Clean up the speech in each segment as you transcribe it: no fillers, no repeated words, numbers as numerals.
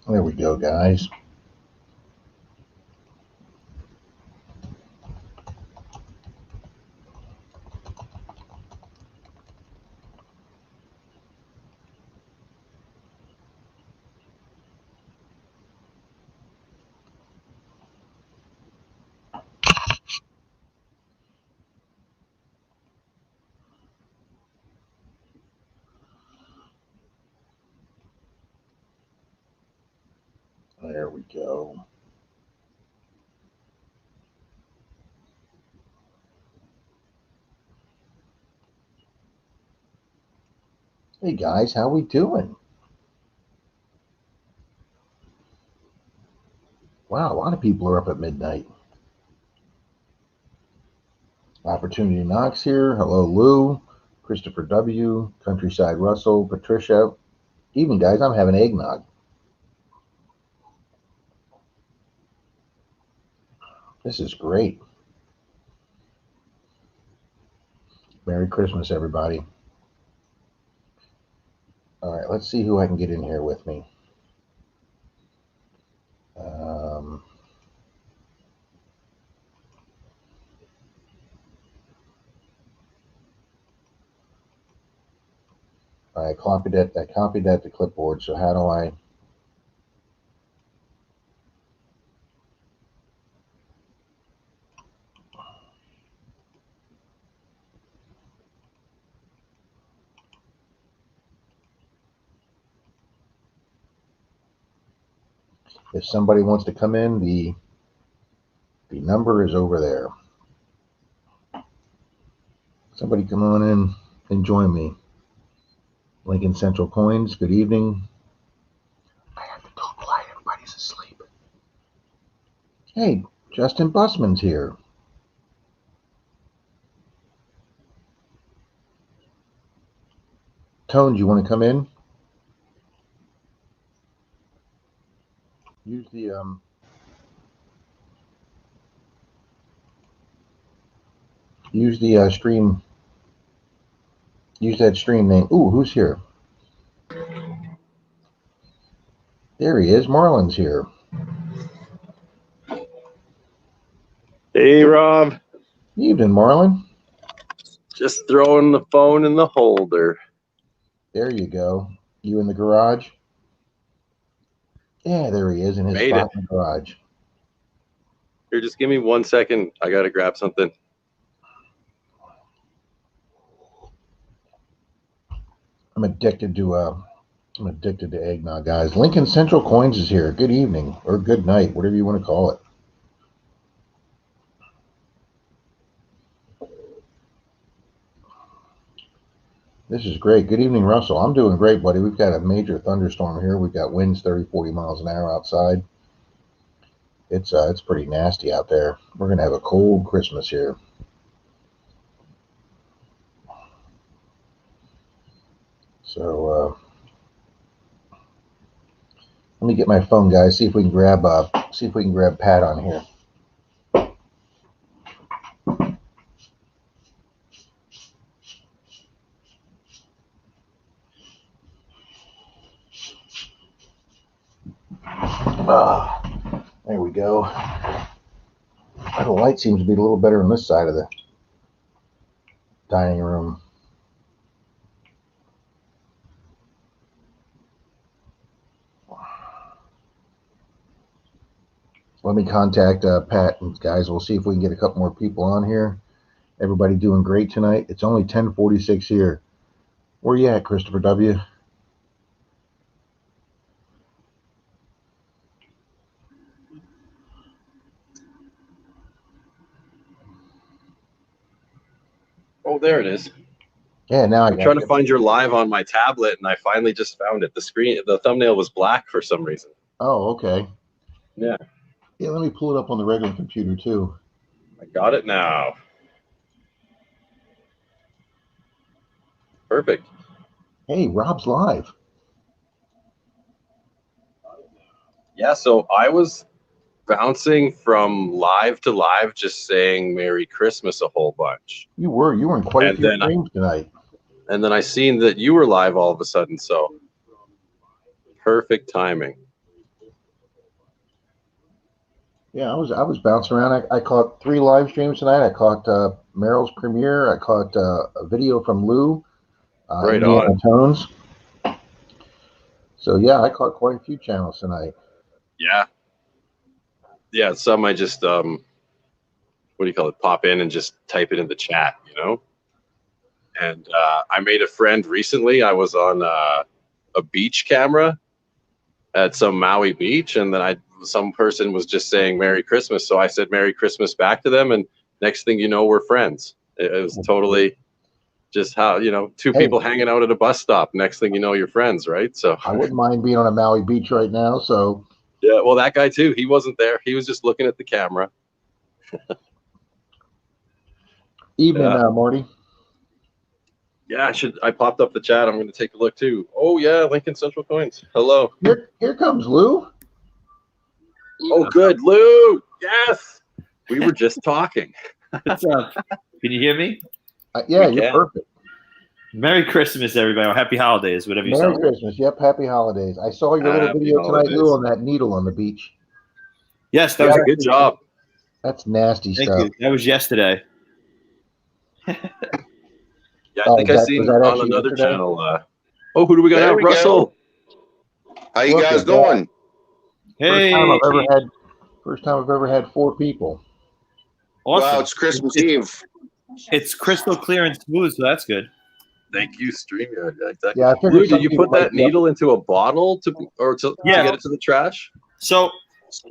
There we go, guys. There we go. Hey guys, how we doing? Wow, a lot of people are up at midnight. Opportunity Knox here. Hello, Lou, Christopher W, Countryside Russell, Patricia. Even guys, I'm having eggnog. This is great. Merry Christmas, everybody. All right, let's see who I can get in here with me. I copied that to clipboard. So how do I? If somebody wants to come in, the number is over there. Somebody come on in and join me. Lincoln Central Coins, good evening. I have to talk quiet, everybody's asleep. Hey, Justin Bussman's here. Tones, you want to come in? Use the stream. Use that stream name. Ooh, who's here? There he is. Marlon's here. Hey, Rob. Evening, Marlon. Just throwing the phone in the holder. There you go. You in the garage? Yeah, there he is in his spot in the garage. Here, just give me 1 second. I got to grab something. I'm addicted to eggnog, guys. Lincoln Central Coins is here. Good evening or good night, whatever you want to call it. This is great. Good evening, Russell. I'm doing great, buddy. We've got a major thunderstorm here. We've got winds 30, 40 miles an hour outside. It's pretty nasty out there. We're gonna have a cold Christmas here. So let me get my phone, guys. See if we can grab Pat on here. There we go. The light seems to be a little better on this side of the dining room. Let me contact Pat, and guys, we'll see if we can get a couple more people on here. Everybody doing great tonight. It's only 10:46 here. Where you at, Christopher W? Oh, there it is. Yeah, now I'm trying to find your live on my tablet, and I finally just found it. The thumbnail was black for some reason. Oh, okay. Yeah. Yeah, let me pull it up on the regular computer too. I got it now. Perfect. Hey, Rob's live. Yeah, so I was bouncing from live to live, just saying Merry Christmas a whole bunch. You were in quite a few streams tonight. And then I seen that you were live all of a sudden, so perfect timing. Yeah, I was bouncing around. I caught 3 live streams tonight. I caught Merrill's premiere. I caught a video from Lou, Right Indiana on. Tones. So yeah, I caught quite a few channels tonight. Yeah. Yeah. Some I just what do you call it? Pop in and just type it in the chat, you know. And I made a friend recently. I was on a beach camera at some Maui beach, and then some person was just saying Merry Christmas, so I said Merry Christmas back to them, and next thing you know, we're friends. It was totally just how, two Hey, people hanging out at a bus stop. Next thing you know, you're friends, right? So I wouldn't mind being on a Maui beach right now. So yeah, well, that guy too. He wasn't there. He was just looking at the camera. evening, Yeah, Marty. yeah. I popped up the chat. I'm going to take a look too. Oh yeah, Lincoln Central Coins. Hello. Here comes Lou. Oh, good, Lou. Yes, we were just talking. What's up? Can you hear me? Yeah, We you're can. perfect. Merry Christmas, everybody, or Happy Holidays, whatever you Merry celebrate. Christmas. Yep, happy holidays. I saw your little Happy video tonight, holidays. Lou, on that needle on the beach. Yes, that Yeah, was good actually- job. That's nasty Thank stuff. you. That was yesterday. Yeah, I Oh, think was I that- seen was that on actually another yesterday? channel. Oh, who do we got There now? we Russell. How you Look guys at that. doing? Hey, First time I've ever had 4 people. awesome. Wow, it's Christmas Eve. It's crystal clear and smooth, so that's good. Thank you, StreamYard. Yeah, exactly. Yeah, I figured Lou, some did you people put might that be up- needle into a bottle to Yeah. get it to the trash? So,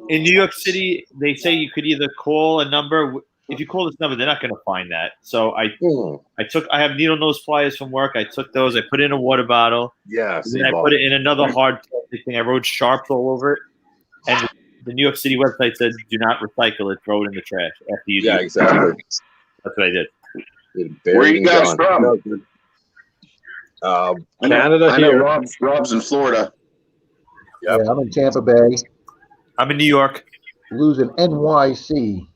in New York City, they say you could either call a number. If you call this number, they're not going to find that. So I have needle nose pliers from work. I took those. I put it in a water bottle. Yeah, And then I put it in another hard plastic thing. I wrote sharps all over it. And the New York City website said, "Do not recycle it. Throw it in the trash after you do Yeah, it." exactly. That's what I did. Where are you guys from? Canada I know here. Rob's in Florida. Yep. Yeah, I'm in Tampa Bay. I'm in New York. Lou's in NYC.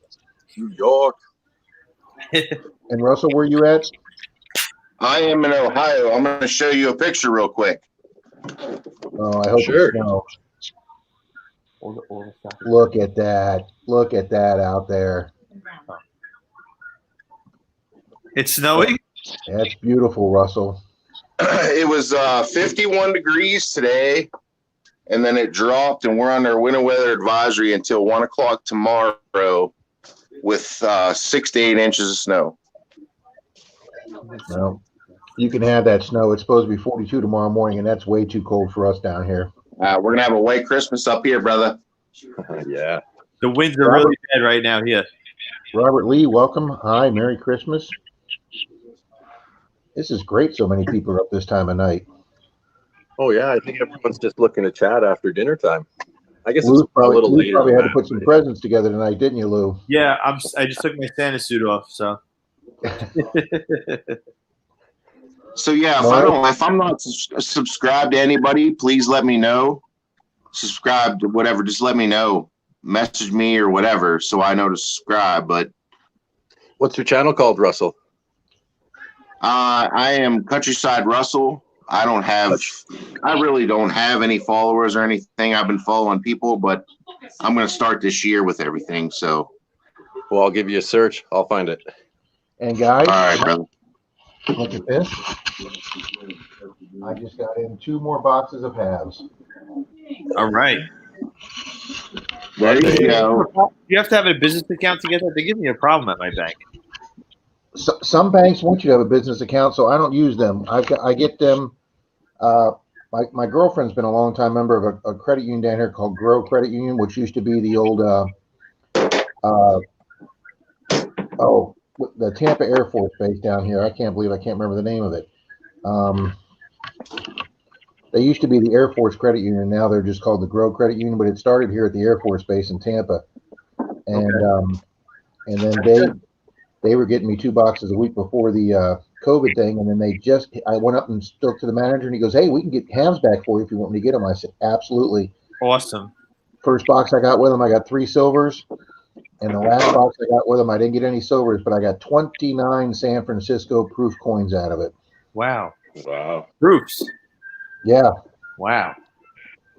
New York. And Russell, where you at? I am in Ohio. I'm going to show you a picture real quick. Oh, I hope Sure. it snows. Look at that. Look at that out there. It's snowing. That's beautiful, Russell. It was 51 degrees today, and then it dropped, and we're under winter weather advisory until 1 o'clock tomorrow with 6 to 8 inches of snow. Well, you can have that snow. It's supposed to be 42 tomorrow morning, and that's way too cold for us down here. We're going to have a white Christmas up here, brother. Yeah. The winds are really bad right now here. Robert Lee, welcome. Hi, Merry Christmas. This is great. So many people are up this time of night. Oh yeah, I think everyone's just looking to chat after dinner time. I guess Lou it's a little Lou later. probably than had to that, put some but- presents together tonight, didn't you, Lou? Yeah, I just took my Santa suit off. So. So yeah, if I'm not subscribed to anybody, please let me know. Subscribe to whatever, just let me know. Message me or whatever, so I know to subscribe. But What's your channel called, Russell? I am Countryside Russell. I really don't have any followers or anything. I've been following people, but I'm going to start this year with everything. So, Well, I'll give you a search. I'll find it. And guys, all right, brother. look at this. I just got in 2 more boxes of halves. All right. There you go. You have to have a business account together. They give me a problem at my bank. Some banks want you to have a business account, so I don't use them. I get them. My girlfriend's been a long time member of a credit union down here called Grow Credit Union, which used to be the old the Tampa Air Force Base down here. I can't remember the name of it. They used to be the Air Force Credit Union. Now they're just called the Grow Credit Union, but it started here at the Air Force Base in Tampa. And then they were getting me 2 boxes a week before the COVID thing. And then I went up and spoke to the manager, and he goes, "Hey, we can get halves back for you if you want me to get them." I said, "Absolutely." Awesome. First box I got with them, I got 3 silvers. And the last box I got with them, I didn't get any silvers, but I got 29 San Francisco proof coins out of it. Wow. Wow. Proofs. Yeah. Wow.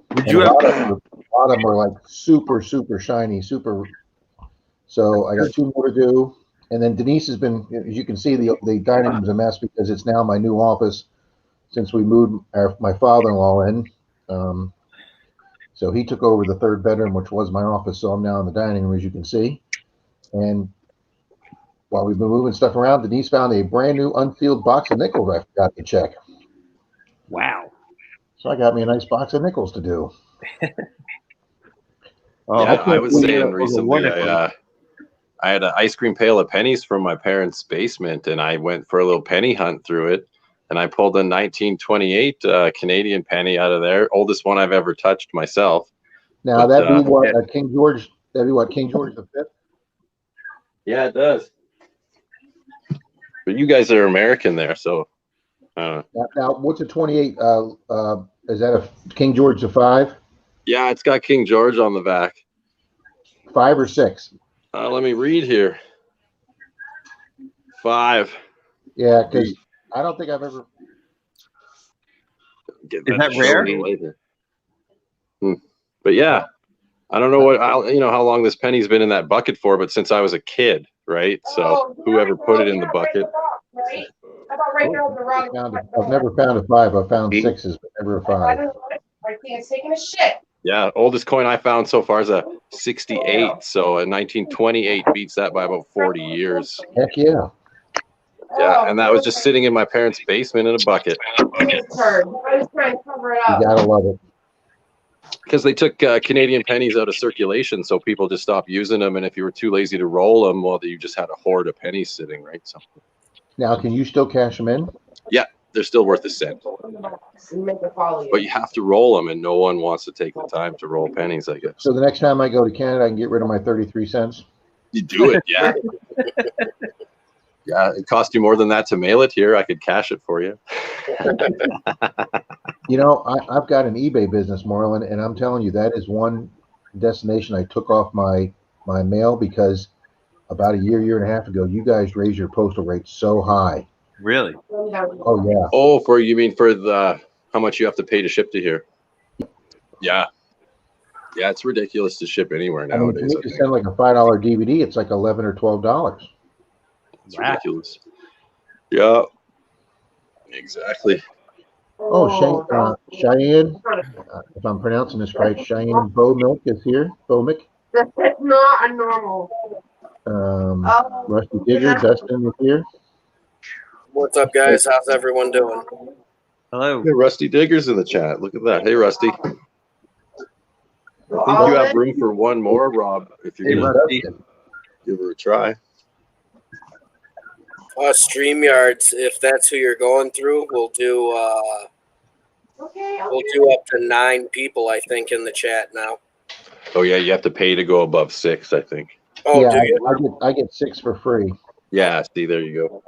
Would And you a ever? lot of them lot of them are like super, super shiny, super. So I got 2 more to do. And then Denise has been, as you can see, the dining room's a mess because it's now my new office since we moved my father-in-law in. So he took over the 3rd bedroom, which was my office. So I'm now in the dining room, as you can see. And while we've been moving stuff around, Denise found a brand new unsealed box of nickels I forgot to check. Wow. So I got me a nice box of nickels to do. Yeah, I was saying over recently, one I had an ice cream pail of pennies from my parents' basement, and I went for a little penny hunt through it, and I pulled a 1928 Canadian penny out of there, oldest one I've ever touched myself. Now that'd be what King George. That'd be what King George V. Yeah, it does. But you guys are American there, so. Now, what's a 28? Is that a King George V? Yeah, it's got King George on the back. 5 or 6? Let me read here. 5. Yeah, because I don't think I've ever. Is that rare? Later. But yeah, I don't know how long this penny's been in that bucket for, but since I was a kid, right? So whoever put it in the bucket. I've never found a 5. I've found 6s, but never a 5. It's taking a shit. Yeah, oldest coin I found so far is a 68. So a 1928 beats that by about 40 years. Heck yeah. Yeah, and that was just sitting in my parents' basement in a bucket. I was trying to cover it You up. gotta love it. Because they took Canadian pennies out of circulation, so people just stopped using them. And if you were too lazy to roll them, well, you just had a hoard of pennies sitting, right? So. Now, can you still cash them in? Yeah, they're still worth a cent. But you have to roll them, and no one wants to take the time to roll pennies, I guess. So the next time I go to Canada, I can get rid of my 33 cents. You do it, yeah. Yeah, it cost you more than that to mail it here. I could cash it for you. You know, I've got an eBay business, Marlon, and I'm telling you, that is one destination I took off my mail because about a year and a half ago, you guys raised your postal rate so high. Really? Oh yeah. Oh, you mean for the how much you have to pay to ship to here? Yeah. Yeah, it's ridiculous to ship anywhere nowadays. I mean, to send like a $5 DVD, it's like $11 or $12. It's ridiculous. Yeah. Exactly. Oh, Cheyenne, if I'm pronouncing this right, Cheyenne Bowmilk is here. Bowmick. That's not a normal. Rusty Digger, Dustin is here. What's up, guys? How's everyone doing? Hello. Hey, Rusty Digger's in the chat. Look at that. Hey, Rusty. I think you have room for one more, Rob, if you're going to give her a try. StreamYards, if that's who you're going through, we'll do up to 9 people, I think, in the chat now. Oh, yeah, you have to pay to go above 6, I think. Oh, yeah, do you? I get 6 for free. Yeah, see, there you go.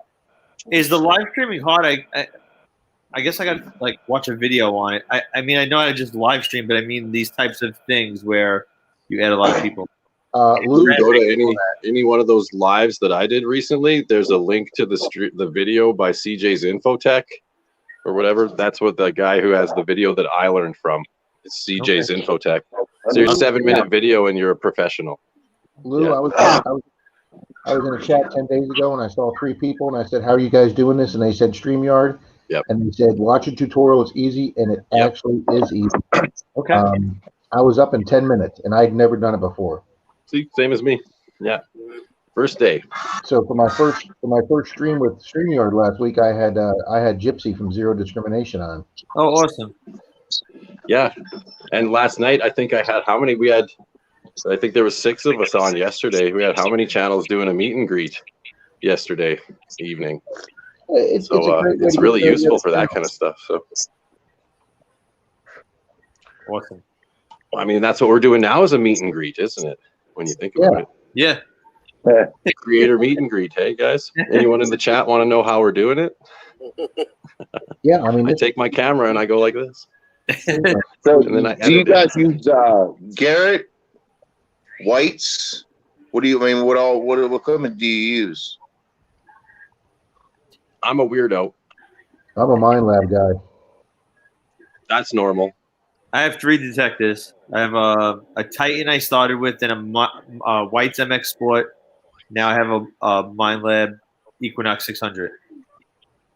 Is the live streaming hard? I guess I got to like watch a video on it. I mean, I know I just live stream, but I mean these types of things where you add a lot of people. Lou, Go to any one of those lives that I did recently. There's a link to the video by CJ's Infotech or whatever. That's what the guy who has the video that I learned from. It's CJ's Infotech. So your 7-minute video and you're a professional. Lou, Yeah. I was in a chat 10 days ago and I saw 3 people and I said, "How are you guys doing this?" And they said StreamYard. Yep. And they said, "Watch a tutorial. It's easy," and it actually is easy. Okay. I was up in 10 minutes and I'd never done it before. See, same as me. Yeah. First day. So for my first stream with StreamYard last week, I had Gypsy from Zero Discrimination on. Oh, awesome. Yeah. And last night, I think I had how many? I think there was 6 of us on yesterday. We had how many channels doing a meet and greet yesterday evening? It's really useful for that kind of stuff. So Awesome. I mean, that's what we're doing now is a meet and greet, isn't it? When you think about it. Yeah. Creator meet and greet. Hey, guys. Anyone in the chat want to know how we're doing it? Yeah, I mean, I take my camera and I go like this. So, And then I do you edit it. guys use Garrett Whites? What equipment do you use? I'm a weirdo. I'm a Mind Lab guy. That's normal. I have 3 detectors. I have a Titan I started with, and a White's MX Sport. Now I have a Mind Equinox 600.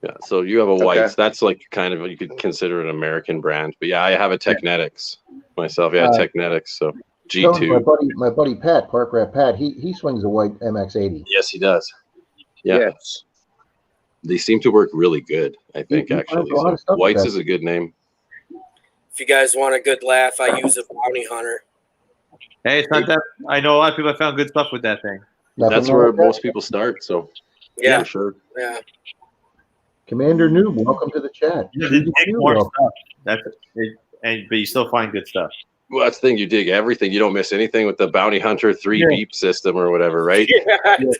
Yeah, so you have a Okay. Whites. That's like kind of, you could consider an American brand. But yeah, I have a Technetics myself. Yeah, Technetics. So Tony, G2. my buddy Pat, Park Rat Pat, he swings a white MX-80. Yes, he does. Yeah. Yes. They seem to work really good, I think, He actually. finds a lot of So stuff with Whites that. is a good name. If you guys want a good laugh, I use a bounty hunter. Hey, it's not that. I know a lot of people have found good stuff with that thing. Nothing That's wrong where with that. most people start. So Yeah, for sure. yeah. Commander Noob, welcome to the chat. You GDQ, dig more welcome. stuff. That's it, but you still find good stuff. Well, that's the thing. You dig everything. You don't miss anything with the Bounty Hunter 3 beep system or whatever, right? Yeah, dude.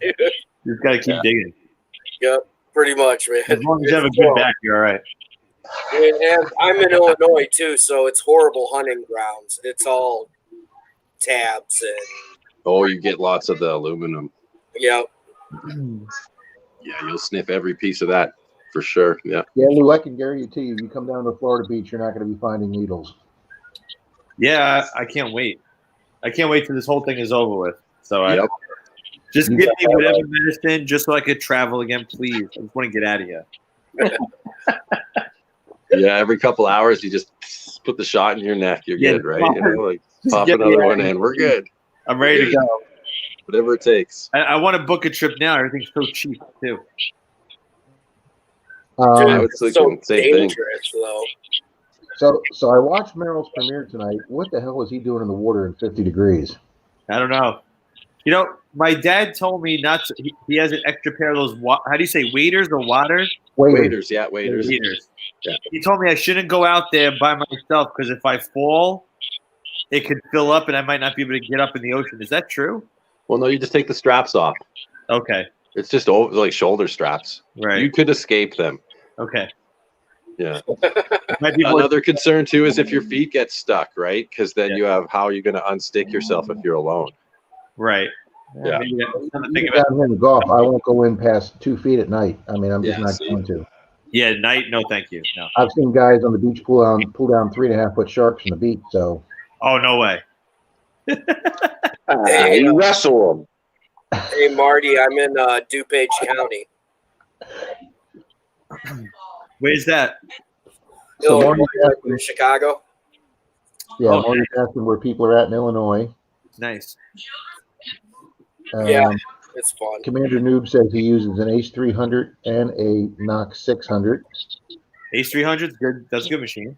You just got to keep digging. Yep, pretty much, man. As long as you have a good back, you're all right. And I'm in Illinois too, so it's horrible hunting grounds. It's all tabs and Oh, you get lots of the aluminum. yeah. Yeah, you'll sniff every piece of that for sure. Yeah. Yeah, Lou, I can guarantee you, you come down to Florida Beach, you're not going to be finding needles. Yeah, I can't wait. I can't wait till this whole thing is over with. So Yep. just give me whatever medicine just so I could travel again, please. I just want to get out of here. Yeah, every couple hours you just put the shot in your neck. You're Yeah, good, right? You know, like just pop get me another out one of in. We're good. I'm ready to go. Whatever it takes. I want to book a trip now. Everything's so cheap too. I was It's thinking so same thing. dangerous, though. So I watched Merrill's premiere tonight. What the hell was he doing in the water in 50 degrees? I don't know. You know, my dad told me not to. He has an extra pair of those. How do you say waders or waters? Waiters, yeah, waiters. Waders. Yeah. He told me I shouldn't go out there by myself because if I fall, it could fill up and I might not be able to get up in the ocean. Is that true? Well, no, you just take the straps off. Okay. It's just like shoulder straps. Right. You could escape them. Okay. Yeah. Might be more- Another concern too is if your feet get stuck, right? Because then you have how are you going to unstick yourself if you're alone? Right. Yeah. Maybe that's something to Even think about. down here in the Gulf, I won't go in past 2 feet at night. I mean, I'm just Yeah, not see. going to. Yeah, night. No, thank you. No. I've seen guys on the beach pull down 3.5 foot sharks from the beach. So Oh, no way. Hey, You wrestle them. Hey, Marty, I'm in DuPage County. Where's that? So Illinois, Marty's asking, Chicago. yeah, Oh, Marty's asking where people are at in Illinois. Nice. Yeah. It's fun. Commander Noob says he uses an Ace 300 and a Knox 600. Ace 300's good. That's a good machine.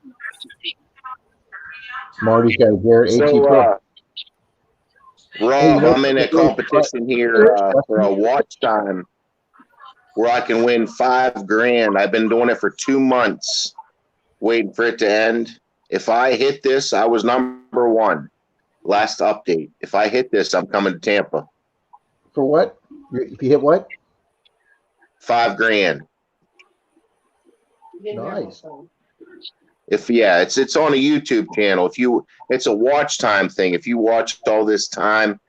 Marty's got a Garrett AT Pro. Rob, I'm in a competition here for a watch time where I can win $5,000. I've been doing it for 2 months, waiting for it to end. If I hit this, I was number 1. Last update. If I hit this, I'm coming to Tampa. For what? If you hit what? $5,000. Nice. It's on a YouTube channel. It's a watch time thing. If you watched all this time,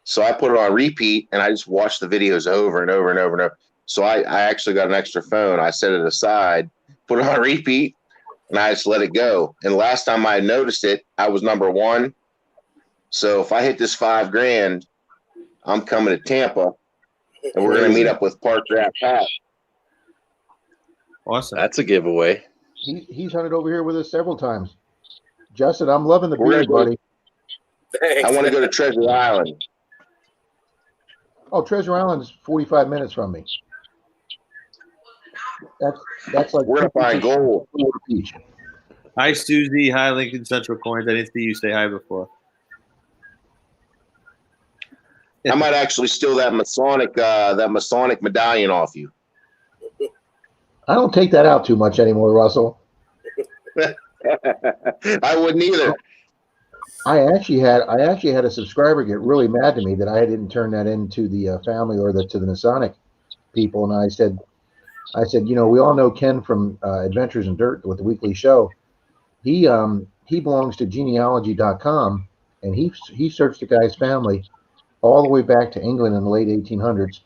so I put it on repeat and I just watch the videos over and over and over and over. So I actually got an extra phone. I set it aside, put it on repeat, and I just let it go. And last time I noticed it, I was number 1. So if I hit this $5,000, I'm coming to Tampa, and we're going to meet up with Park Rat Pat. Awesome. That's a giveaway. He's hunted over here with us several times. Justin, I'm loving the We're beard, gonna buddy. Thanks. I want to go to Treasure Island. Oh, Treasure Island is 45 minutes from me. That's like We're going to find gold. Beach. Hi, Susie. Hi, Lincoln Central Coins. I didn't see you say hi before. I might actually steal that Masonic medallion off you. I don't take that out too much anymore, Russell. I wouldn't either. I actually had a subscriber get really mad to me that I didn't turn that into the family or to the Masonic people, and I said, you know, we all know Ken from Adventures in Dirt with the weekly show. He belongs to genealogy.com, and he searched the guy's family all the way back to England in the late 1800s,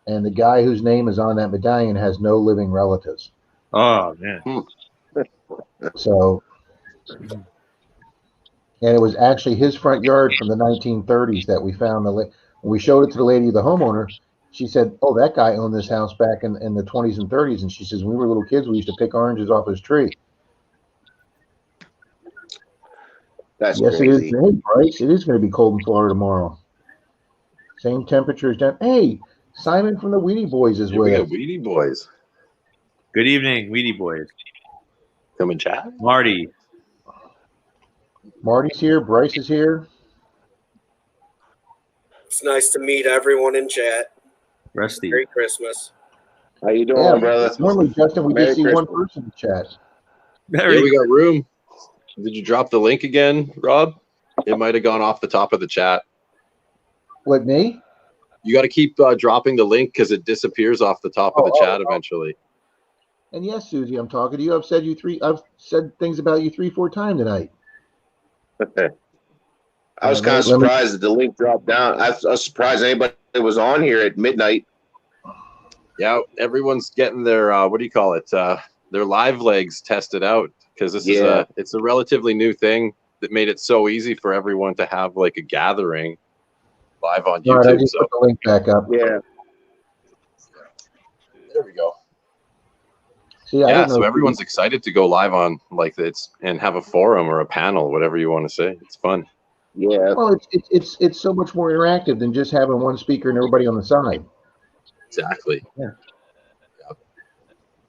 and the guy whose name is on that medallion has no living relatives. Oh, man. So and it was actually his front yard from the 1930s that we found. When we showed it to the lady, the homeowner, she said, "Oh, that guy owned this house back in the 20s and 30s." And she says, "When we were little kids, we used to pick oranges off his tree." That's Yes, it is. crazy. Hey, Bryce, it is going to be cold in Florida tomorrow. Same temperature as down. Hey, Simon from the Weedy Boys is Here we with got us. Weedy Boys. Good evening, Weedy Boys. Come and chat. Marty. Marty's here. Bryce is here. It's nice to meet everyone in chat. Rusty. Merry Christmas. How you doing, Yeah, brother? normally, Justin, we Merry just see Christmas. one person in chat. Yeah, we got room. Did you drop the link again, Rob? It might have gone off the top of the chat. What, me? You got to keep dropping the link because it disappears off the top of the chat eventually. And yes, Susie, I'm talking to you. I've said things about you 3-4 times tonight. I was kind of surprised that the link dropped down. I was surprised anybody was on here at midnight. Yeah, everyone's getting their what do you call it? Their live legs tested out because this is it's a relatively new thing that made it so easy for everyone to have like a gathering live on YouTube. Right, I just put the link back up. Yeah. There we go. See, I didn't know so everyone's excited to go live on like this and have a forum or a panel, whatever you want to say. It's fun. Yeah. Well, it's so much more interactive than just having one speaker and everybody on the side. Exactly. Yeah.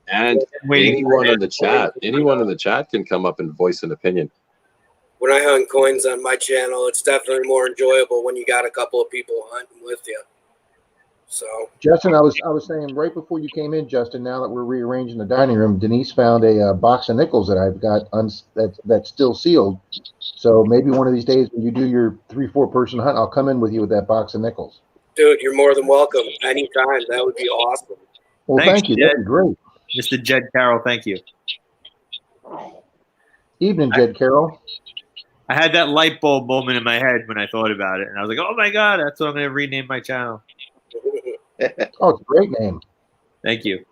And anyone in the chat can come up and voice an opinion. When I hunt coins on my channel, it's definitely more enjoyable when you got a couple of people hunting with you. So, Justin, I was saying right before you came in, Justin. Now that we're rearranging the dining room, Denise found a box of nickels that I've got that's still sealed. So maybe one of these days when you do your 3-4 person hunt, I'll come in with you with that box of nickels. dude, you're more than welcome anytime. That would be awesome. Well, Thanks, thank you. Jed. That'd be great. Mr. Jed Carroll, thank you. Evening, Jed Carroll. I had that light bulb moment in my head when I thought about it, and I was like, "Oh my god, that's what I'm going to rename my channel." Oh, it's a great name. Thank you.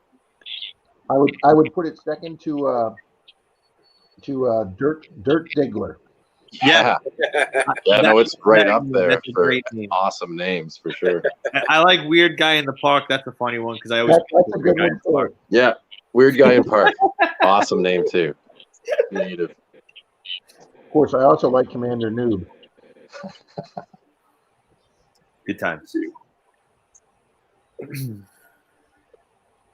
I would put it second to Dirt Diggler. Yeah. No, it's right up there That's a for great name. awesome names for sure. I like Weird Guy in the Park. That's a funny one because I always That's a good Guy in one the Park. too. Yeah, Weird Guy in Park. Awesome name too. Native. Of course, I also like Commander Noob. Good times.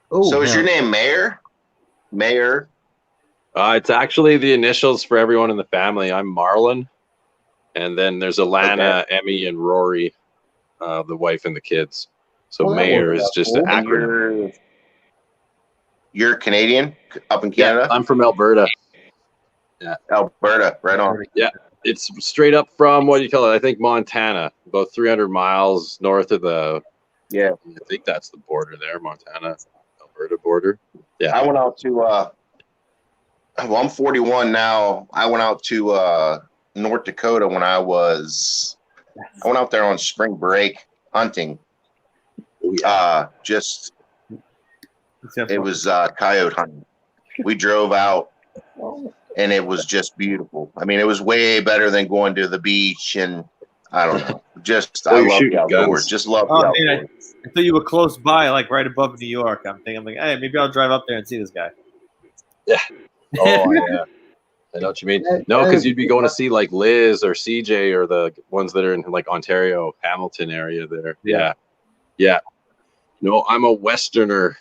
Oh, So is your name Mayor? Mayor? It's actually the initials for everyone in the family. I'm Marlon, and then there's Alana, Emmy, and Rory, the wife and the kids. So Well, that Mayor works is out just cool. an acronym. You're Canadian up in Canada? Yeah, I'm from Alberta. Alberta, right on. Yeah, it's straight up from what do you call it? I think Montana, about 300 miles north of the. Yeah, I think that's the border there, Montana, Alberta border. Yeah, I went out to. Well, I'm 41 now. I went out to North Dakota when I went out there on spring break hunting. It was coyote hunting. We drove out. And it was just beautiful. I mean, it was way better than going to the beach, and I don't know. Just I love the outdoors. Just love the outdoors. I thought you were close by, like right above New York. I'm like, hey, maybe I'll drive up there and see this guy. Yeah. Oh yeah. I know what you mean. No, because you'd be going to see like Liz or CJ or the ones that are in like Ontario, Hamilton area there. Yeah. Yeah. No, I'm a Westerner.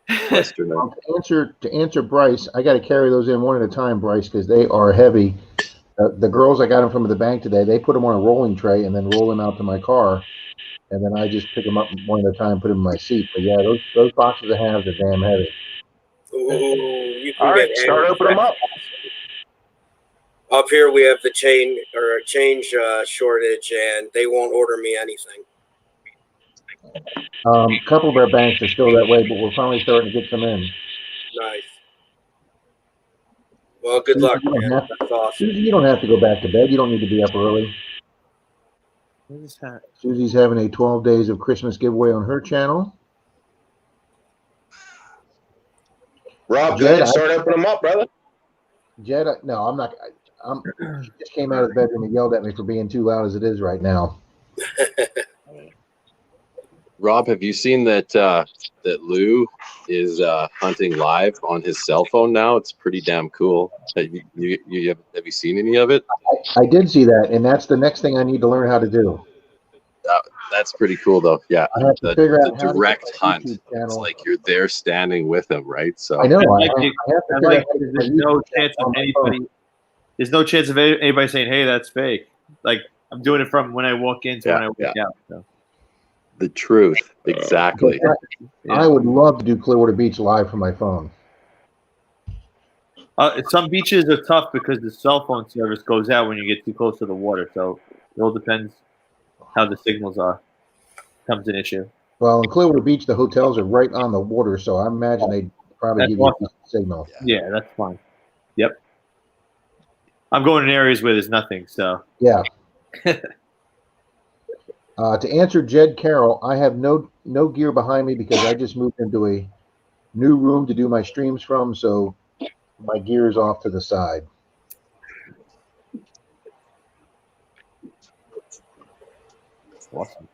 To answer Bryce, I got to carry those in one at a time, Bryce, because they are heavy. The girls I got them from the bank today, they put them on a rolling tray and then roll them out to my car, and then I just pick them up one at a time, put them in my seat. But yeah, those boxes of halves are damn heavy. Ooh, you can All right, get start opening them up. Up here, we have the change shortage, and they won't order me anything. A couple of our banks are still that way, but we're finally starting to get some in. Nice. Well, good luck, man. That's awesome. Susie, you don't have to go back to bed. You don't need to be up early. Susie's having a 12 days of Christmas giveaway on her channel. Rob, go ahead and start opening them up, brother. Jed, no, I'm not. She just came out of the bedroom and yelled at me for being too loud as it is right now. Rob, have you seen that that Lou is hunting live on his cell phone now? It's pretty damn cool. Have you seen any of it? I did see that, and that's the next thing I need to learn how to do. That's pretty cool, though. Yeah, I have to figure out the how direct to get my hunt. YouTube channel. It's like you're there standing with him, right? So I know. I like have it. to figure out how to get my There's YouTube no channel chance of on my anybody. phone. There's no chance of anybody saying, "Hey, that's fake." Like I'm doing it from when I walk in to when I walk out. So. the truth, exactly. I would love to do Clearwater Beach live from my phone. Some beaches are tough because the cell phone service goes out when you get too close to the water. So it all depends how the signals are. Comes an issue. Well, in Clearwater Beach, the hotels are right on the water, so I imagine they'd probably give you a decent signal. Yeah, that's fine. Yep. I'm going in areas where there's nothing, so. Yeah. To answer Jed Carroll, I have no gear behind me because I just moved into a new room to do my streams from, so my gear is off to the side. Awesome.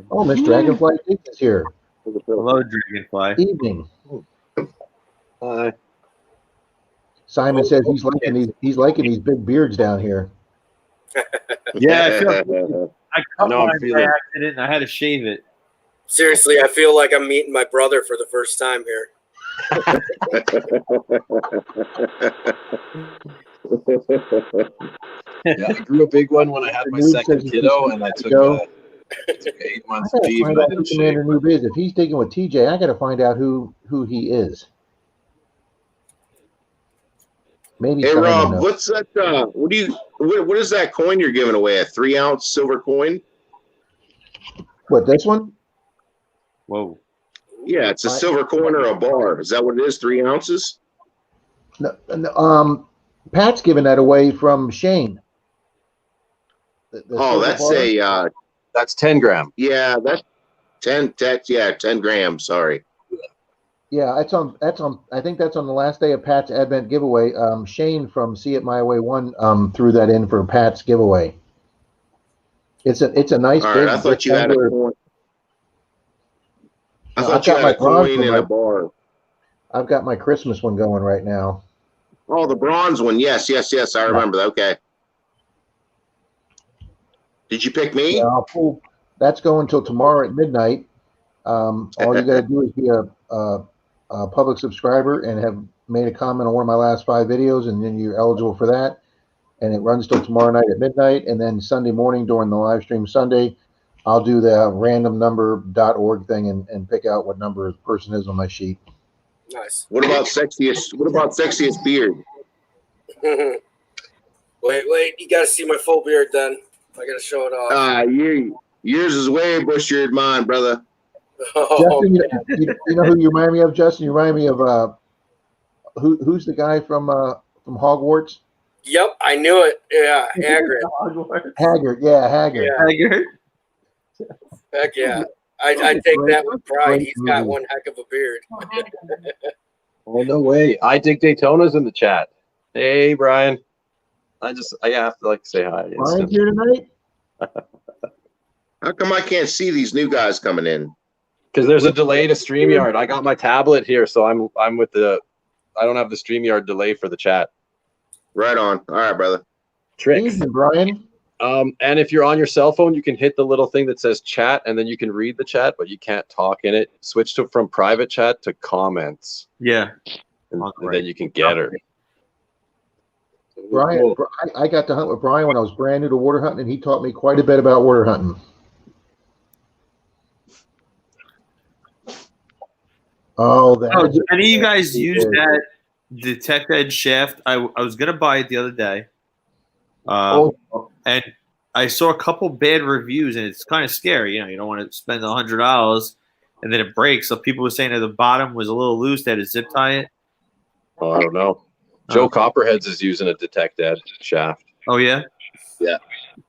Oh, Miss Dragonfly is here. Hello, Dragonfly. Evening. Hi. Simon says he's liking these big beards down here. Yeah, I cut No, mine by accident and I had to shave it. Seriously, I feel like I'm meeting my brother for the first time here. Yeah, I grew a big one when I had my second kiddo, and I took 8 months I gotta leave. find And I out who didn't shave. Commander Noob is. If he's digging with TJ, I got to find out who he is. Maybe. Hey Simon Rob, knows. what's that? What is that coin you're giving away? A 3-ounce silver coin? What, this one? Whoa. Yeah, it's a silver coin or a bar. Is that what it is? 3 ounces? No, Pat's giving that away from Shane. The silver bar? That's 10 gram. Yeah, that's 10 grams. Sorry. Yeah, that's on. I think that's on the last day of Pat's Advent giveaway. Shane from See It My Way 1 threw that in for Pat's giveaway. It's a nice. All big right, I thought you had a coin. I thought you had a coin and a bar. I've got my Christmas one going right now. Oh, the bronze one. Yes. I remember that. Okay. Did you pick me? Yeah, that's going till tomorrow at midnight. All you got to do is be a public subscriber and have made a comment on one of my last 5 videos, and then you're eligible for that. And it runs till tomorrow night at midnight, and then Sunday morning during the live stream Sunday, I'll do the randomnumber.org thing and pick out what number the person is on my sheet. Nice. What about sexiest beard? Wait, you got to see my full beard then. I got to show it off. Yours is way bushier than mine, brother. Oh, Justin, you know who you remind me of, Justin? You remind me of who's the guy from Hogwarts? Yep, I knew it. Yeah, Hagrid. Haggard, yeah, Haggard. Yeah. Haggard. Heck yeah. I take that with pride. He's got one heck of a beard. Oh, no way. I dig Daytona's in the chat. Hey, Brian. I have to say hi. Brian's here tonight? How come I can't see these new guys coming in? Because there's a delay to StreamYard. I got my tablet here, so I'm with I don't have the StreamYard delay for the chat. Right on. All right, brother. Tricks. Evening, Brian. And if you're on your cell phone, you can hit the little thing that says chat, and then you can read the chat, but you can't talk in it. Switch from private chat to comments. Yeah. And then you can get her. Brian, I got to hunt with Brian when I was brand new to water hunting, and he taught me quite a bit about water hunting. Do any of you guys use that Detect Edge shaft? I was gonna buy it the other day, and I saw a couple bad reviews, and it's kind of scary. You don't want to spend $100 and then it breaks. So people were saying that the bottom was a little loose. They had to zip tie it. Oh, I don't know. Joe Copperheads is using a Detect Edge shaft. Oh yeah. Yeah.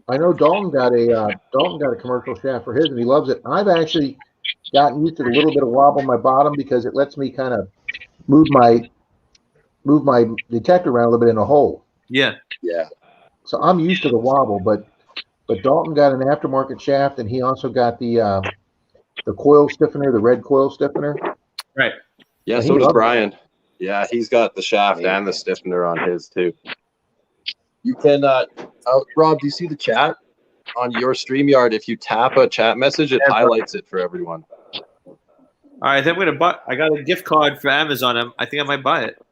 I know Dalton got a commercial shaft for his, and he loves it. I've actually gotten used to a little bit of wobble on my bottom because it lets me kind of move my move my detector around a little bit in a hole. Yeah. Yeah. So I'm used to the wobble, but Dalton got an aftermarket shaft, and he also got the coil stiffener, the red coil stiffener. Right. Yeah, And so he does loved it. Brian. Yeah, he's got the shaft and the stiffener on his too. You can, Rob, do you see the chat on your StreamYard? If you tap a chat message, it highlights it for everyone. All right, I think I'm gonna buy. I got a gift card for Amazon. I think I might buy it.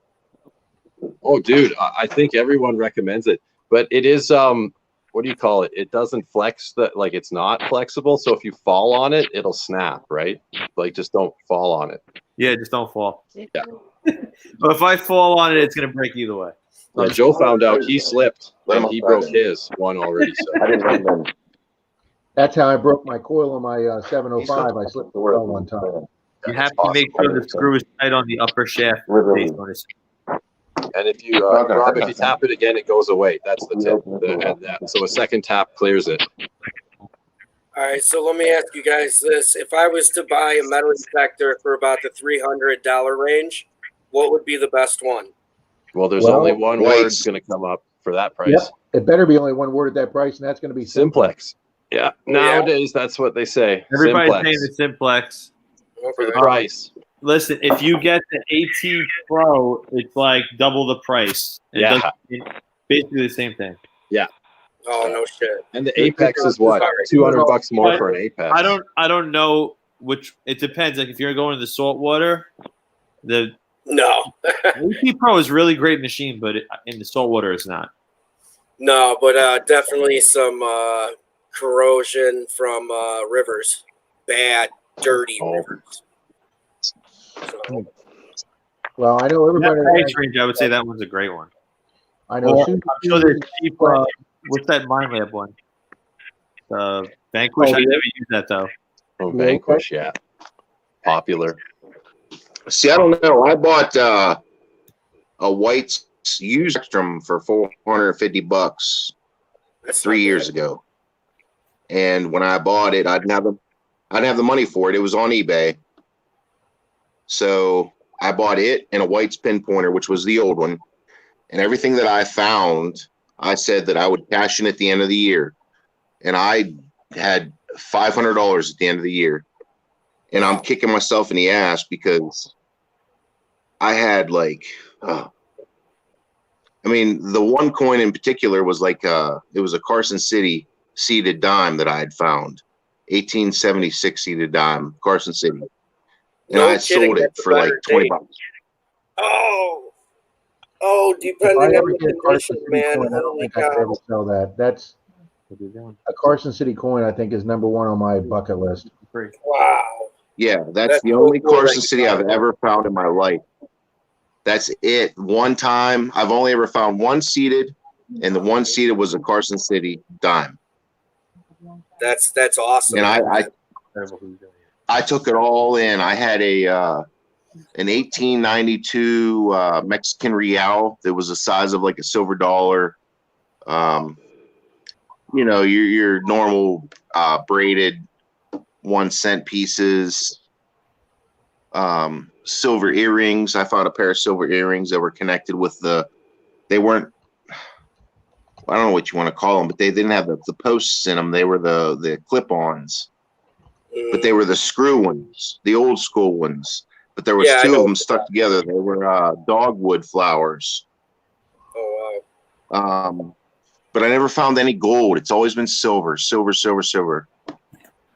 Oh, dude, I think everyone recommends it, but it is what do you call it? It doesn't flex like it's not flexible. So if you fall on it, it'll snap, right? Like just don't fall on it. Yeah, just don't fall. Yeah. But if I fall on it, it's gonna break either way. Yeah, Joe found out he slipped and he broke his one already. So I didn't let him. That's how I broke my coil on my 705. I slipped the coil one time. You have to make sure the screw is tight on the upper shaft. And if you, Rob, if you tap it again, it goes away. That's the tip. So a second tap clears it. All right, so let me ask you guys this: if I was to buy a metal detector for about the $300 range, what would be the best one? Well, there's only one word going to come up for that price. Yep. It better be only one word at that price, and that's going to be Simplex. Yeah, nowadays that's what they say. Everybody's Simplex. saying the Simplex. For the price. Listen, if you get the AT Pro, it's like double the price. It's basically the same thing. Yeah. Oh no shit. And the Apex is what? $200 more for an Apex. I don't know which. It depends. Like if you're going to the saltwater, the AT Pro is a really great machine, but in the saltwater, it's not. No, but definitely some corrosion from rivers. Bad, dirty rivers. So. Well, I know everybody. That price range, I would say that one's a great one. I know. I'm sure there's cheap. What's that Mind Lab one? Vanquish. I never used that though. Oh, Vanquish, yeah, popular. See, I don't know. I bought a white used Spectrum for $450 3 years ago, and when I bought it, I didn't have the money for it. It was on eBay, so I bought it and a white spin pointer, which was the old one, and everything that I found, I said that I would cash in at the end of the year, and I had $500 at the end of the year, and I'm kicking myself in the ass because I had I mean, the one coin in particular was it was a Carson City seeded dime that I had found, 1876 seeded dime, Carson City, and I sold it for like $20. Oh, depending on the condition, man. Coin, I don't think I could ever sell that. That's a Carson City coin. I think is number one on my bucket list. Wow. Yeah, that's the only Carson City I've ever found in my life. That's it. One time, I've only ever found one seeded, and the one seeded was a Carson City dime. That's awesome. And I took it all in. I had an 1892 Mexican real that was the size of like a silver dollar. You know, your normal braided 1 cent pieces. Silver earrings. I found a pair of silver earrings that were connected with they weren't, I don't know what you want to call them, but they didn't have the posts in them. They were the clip-ons, but they were the screw ones, the old school ones. But there was two of them stuck together. They were dogwood flowers. Oh, wow. But I never found any gold. It's always been silver.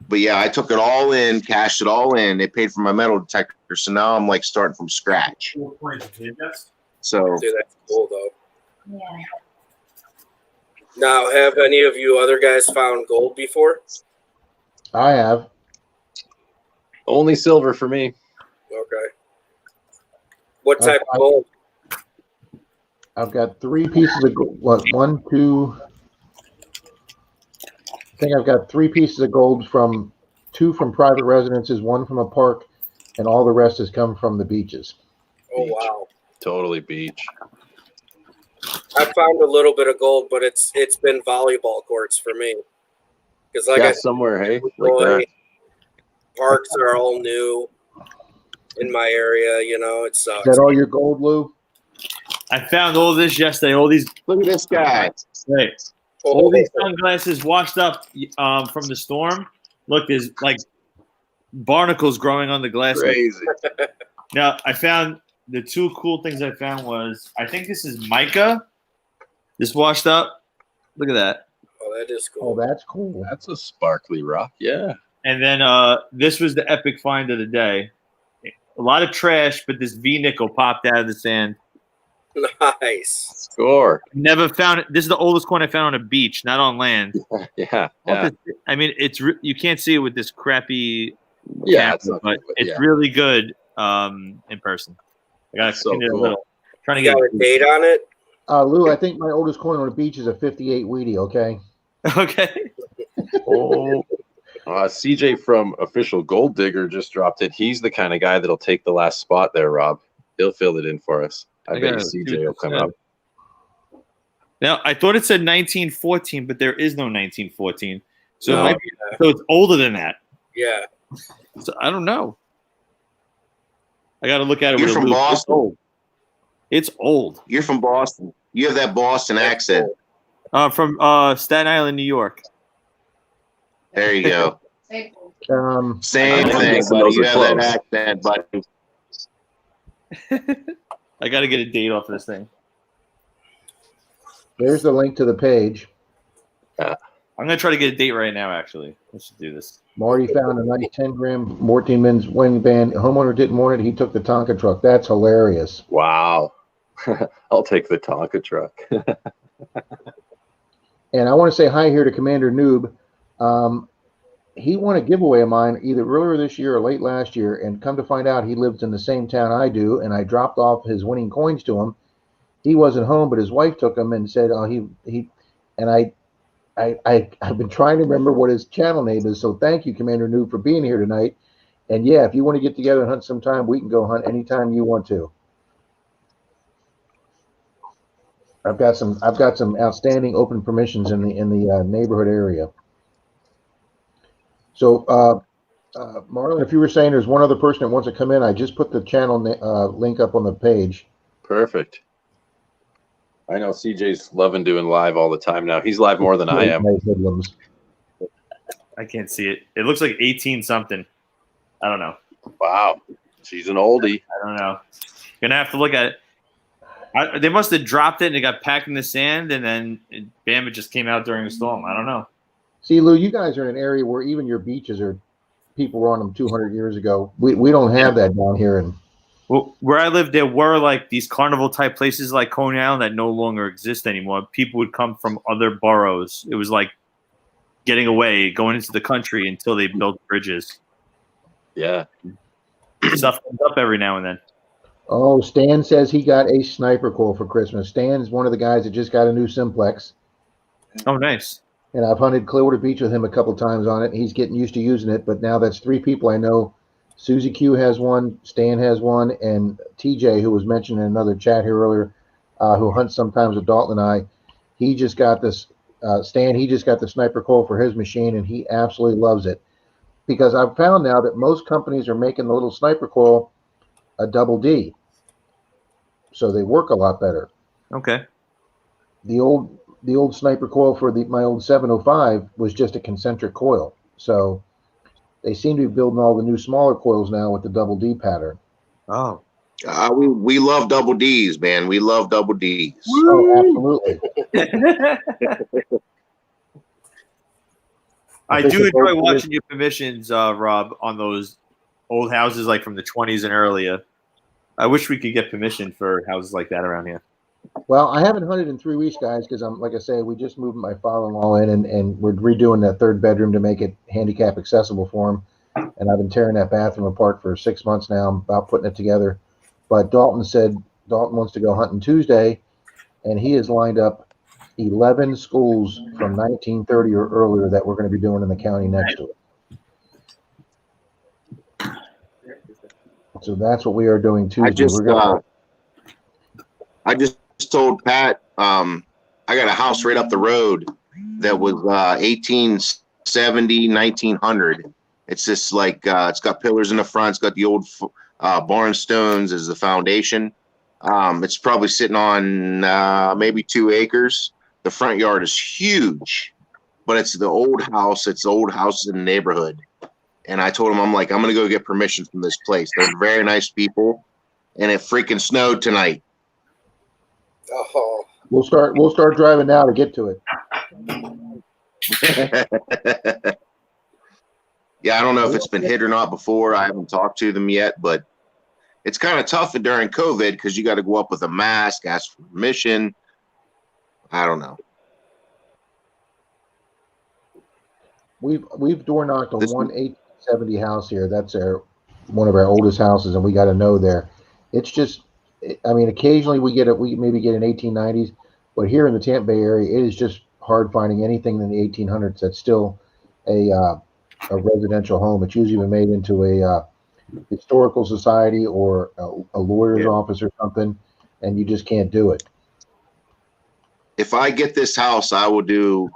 But yeah, I took it all in, cashed it all in. They paid for my metal detector, so now I'm like starting from scratch. So dude, that's cool though. Yeah. Now, have any of you other guys found gold before? I have. Only silver for me. Okay. What type of gold? I've got 3 pieces of gold. What? 1, 2. I think I've got 3 pieces of gold from 2 from private residences, 1 from a park, and all the rest has come from the beaches. Oh, wow. Totally beach. I found a little bit of gold, but it's been volleyball courts for me. Because like somewhere, hey, like that. Parks are all new in my area. You know, it sucks. Is that all your gold, Lou? I found all this yesterday. All these Look at this guy. Right. All these sunglasses washed up from the storm. Look, there's like barnacles growing on the glass. Crazy. Now, I found the two cool things I found was I think this is mica. This washed up. Look at that. Oh, that is Oh, cool. that's cool. That's a sparkly rock. Yeah. And then this was the epic find of the day. A lot of trash, but this V nickel popped out of the sand. Nice. Score. Never found it. This is the oldest coin I found on a beach, not on land. Yeah. I mean, you can't see it with this crappy Yeah. camera, but it's really good in person. I got so to cool. a little. Trying to You get got a date on it? Lou, I think my oldest coin on the beach is a 58 Wheatie, okay? Okay. Oh, CJ from Official Gold Digger just dropped it. He's the kind of guy that'll take the last spot there, Rob. He'll fill it in for us. I bet you CJ will come up. Now, I thought it said 1914, but there is no 1914. So, No. it might be, so it's older than that. Yeah. So I don't know. I got to look at it. You're with a from loop. Boston. It's old. You're from Boston. You have that Boston accent. From Staten Island, New York. There you go. Same. Same I'm thing, guessing buddy. those You are have that close. accent, buddy. I got to get a date off this thing. There's the link to the page. I'm going to try to get a date right now, actually. Let's do this. Marty found a nice 10-gram 14 men's wing band. Homeowner didn't want it. He took the Tonka truck. That's hilarious. Wow. I'll take the Tonka truck. And I want to say hi here to Commander Noob. He won a giveaway of mine either earlier this year or late last year, and come to find out he lives in the same town I do, and I dropped off his winning coins to him. He wasn't home, but his wife took them and said, "Oh, he," and I've been trying to remember what his channel name is. So thank you, Commander Noob, for being here tonight. And yeah, if you want to get together and hunt sometime, we can go hunt anytime you want to. I've got some outstanding open permissions in the neighborhood area. So, Marlon, if you were saying there's one other person that wants to come in, I just put the channel link up on the page. Perfect. I know CJ's loving doing live all the time now. He's live more than I am. Hoodlums. I can't see it. It looks like 18 something. I don't know. Wow. She's an oldie. I don't know. Gonna have to look at it. They must have dropped it and it got packed in the sand, and then bam, it just came out during a storm. I don't know. See, Lou, you guys are in an area where even your beaches are people were on them 200 years ago. We don't have that down here. And well, where I lived, there were like these carnival type places like Coney Island that no longer exist anymore. People would come from other boroughs. It was like getting away, going into the country until they built bridges. Yeah. Stuff comes up every now and then. oh, Stan says he got a sniper call for Christmas. Stan's one of the guys that just got a new simplex. Oh, nice. And I've hunted Clearwater Beach with him a couple times on it. He's getting used to using it, but now that's three people I know. Susie Q has one, Stan has one, and TJ, who was mentioned in another chat here earlier, who hunts sometimes with Dalton and I, he just got this, Stan, he just got the sniper coil for his machine, and he absolutely loves it. Because I've found now that most companies are making the little sniper coil a double D. So they work a lot better. Okay. The old sniper coil for my old 705 was just a concentric coil. So they seem to be building all the new smaller coils now with the double D pattern. Oh. We love double Ds, man. We love double Ds. Oh, absolutely. I do enjoy watching your permissions, Rob, on those old houses like from the 20s and earlier. I wish we could get permission for houses like that around here. Well, I haven't hunted in 3 weeks, guys, because like I say, we just moved my father-in-law in, and we're redoing that third bedroom to make it handicap accessible for him. And I've been tearing that bathroom apart for 6 months now. I'm about putting it together. But Dalton said Dalton wants to go hunting Tuesday, and he has lined up 11 schools from 1930 or earlier that we're going to be doing in the county next to it. So that's what we are doing Tuesday. I just told Pat, I got a house right up the road that was 1870, 1900. It's just like, it's got pillars in the front. It's got the old barn stones as the foundation. It's probably sitting on maybe 2 acres. The front yard is huge, but it's the old house. It's the old house in the neighborhood. And I told him, I'm like, I'm going to go get permission from this place. They're very nice people. And it freaking snowed tonight. Oh, We'll start driving now to get to it. Yeah, I don't know if it's been hit or not before. I haven't talked to them yet, but it's kind of tough during COVID because you got to go up with a mask, ask for permission. I don't know. We've door knocked on 1870 house here. That's one of our oldest houses, and we got a no there. It's just, I mean, occasionally we maybe get an 1890s, but here in the Tampa Bay area, it is just hard finding anything in the 1800s that's still a residential home. It's usually been made into a historical society or a lawyer's office or something, and you just can't do it. If I get this house, I will do.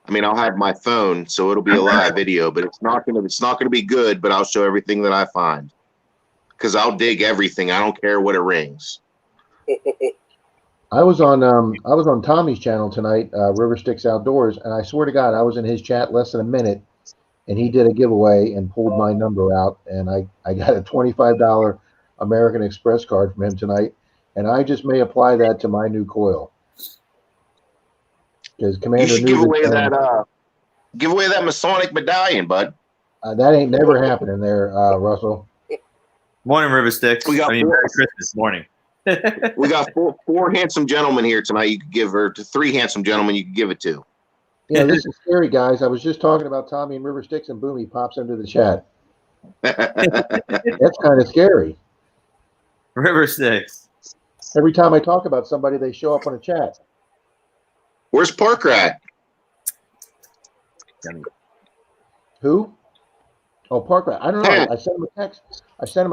I mean, I'll have my phone, so it'll be a live video, but it's not gonna be good. But I'll show everything that I find because I'll dig everything. I don't care what it rings. I was on Tommy's channel tonight, River Sticks Outdoors, and I swear to God, I was in his chat less than a minute, and he did a giveaway and pulled my number out, and I got a $25 American Express card from him tonight, and I just may apply that to my new coil. Because Commander, you should give away that Masonic medallion, bud. That ain't never happening there, Russell. Morning, River Sticks. Merry Christmas morning. We got four handsome gentlemen here tonight. You could give her to 3 handsome gentlemen. You could give it to. Yeah, this is scary, guys. I was just talking about Tommy and River Sticks, and boom, he pops into the chat. That's kind of scary. River Sticks. Every time I talk about somebody, they show up on a chat. Where's Parker at? Who? Oh, Parker. I don't know. I sent him a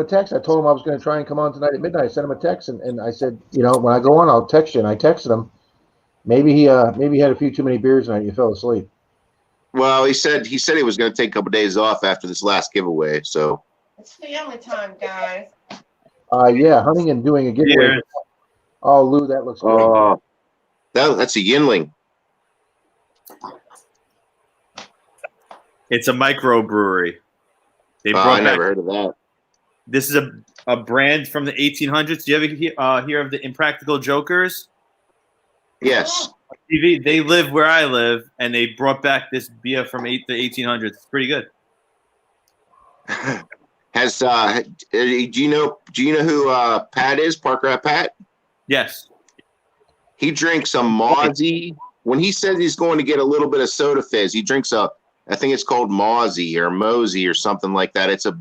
text. I told him I was going to try and come on tonight at midnight. I sent him a text, and I said, when I go on, I'll text you. And I texted him. Maybe he had a few too many beers tonight and you fell asleep. Well, he said he was going to take a couple days off after this last giveaway. So It's family time, guys. Yeah, hunting and doing a giveaway. Yeah. Oh, Lou, that looks good. That's a Yinling. It's a microbrewery. I never heard of that. This is a brand from the 1800s. Do you ever hear of the Impractical Jokers? Yes. They live where I live, and they brought back this beer from the 1800s. It's pretty good. Do you know who Pat is? Parker at Pat? Yes. He drinks a Mozzie. When he says he's going to get a little bit of soda fizz, he drinks I think it's called Mozzie or Mosey or something like that. It's a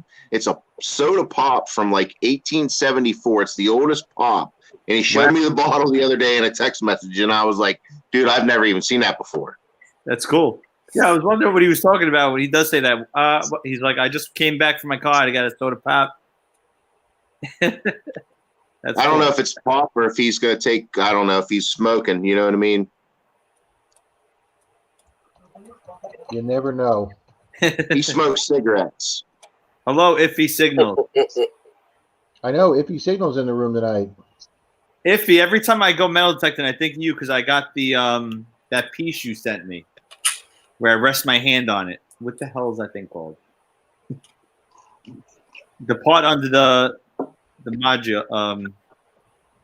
soda pop from like 1874. It's the oldest pop. And he showed me the bottle the other day in a text message, and I was like, dude, I've never even seen that before. That's cool. Yeah, I was wondering what he was talking about when he does say that. He's like, I just came back from my car. I got a soda pop. I don't know if it's pop or if he's going to take, I don't know if he's smoking. You know what I mean? You never know. He smokes cigarettes. Hello, Iffy Signal. I know. Iffy Signal's in the room tonight. Iffy, every time I go metal detecting, I think of you because I got the that piece you sent me where I rest my hand on it. What the hell is that thing called? The part under the module.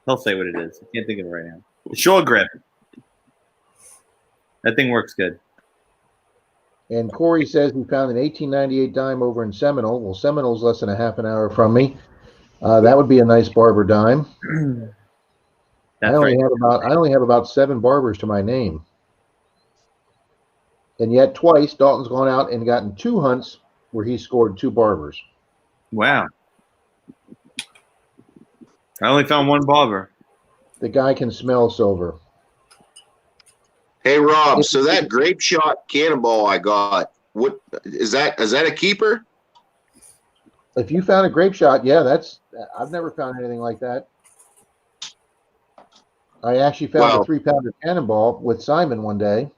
He'll say what it is. I can't think of it right now. The shore grip. That thing works good. And Corey says he found an 1898 dime over in Seminole. Well, Seminole's less than a half an hour from me. That would be a nice barber dime. I only have about 7 barbers to my name. And yet twice Dalton's gone out and gotten 2 hunts where he scored 2 barbers. Wow. I only found 1 barber. The guy can smell silver. Hey Rob, so that grape shot cannonball I got, what is that a keeper? If you found a grape shot, yeah, I've never found anything like that. I actually found a 3-pounder cannonball with Simon one day.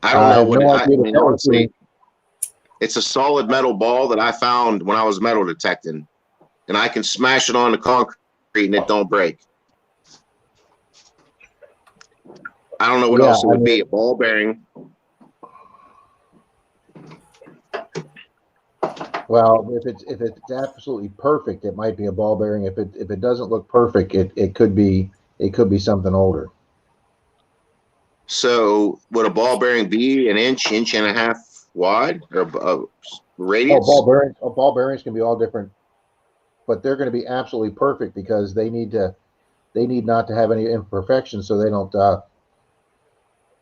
I don't know honestly, it's a solid metal ball that I found when I was metal detecting, and I can smash it on the concrete and it don't break. I don't know what else it would be. A ball bearing. Well, if it's absolutely perfect, it might be a ball bearing. If it doesn't look perfect, it could be something older. So would a ball bearing be an inch and a half wide or radius? Ball bearings can be all different, but they're going to be absolutely perfect because they need not to have any imperfections, so they don't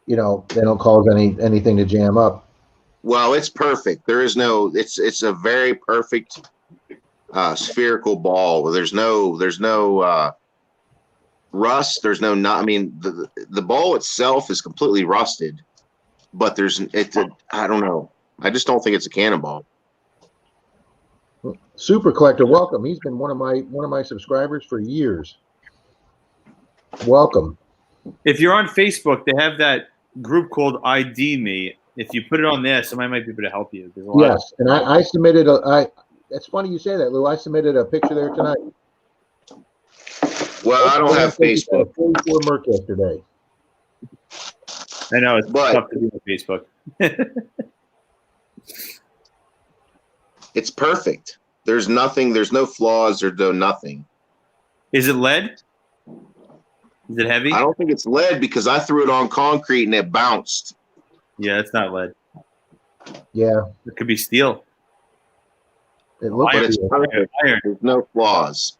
they don't cause anything to jam up. Well, it's perfect. There is no. It's a very perfect spherical ball. There's no rust. There's no not. I mean, the ball itself is completely rusted, but I don't know. I just don't think it's a cannonball. Super Collector, welcome. He's been one of my subscribers for years. Welcome. If you're on Facebook, they have that group called ID Me. If you put it on there, somebody might be able to help you. Yes, and I submitted it's funny you say that, Lou. I submitted a picture there tonight. Well, I don't have Facebook. 44 Merc yesterday. I know it's tough to do on Facebook. It's perfect. There's nothing. There's no flaws. There's no nothing. Is it lead? Is it heavy? I don't think it's lead because I threw it on concrete and it bounced. Yeah, it's not lead. Yeah, it could be steel. It looks but it's perfect. Iron. There's no flaws,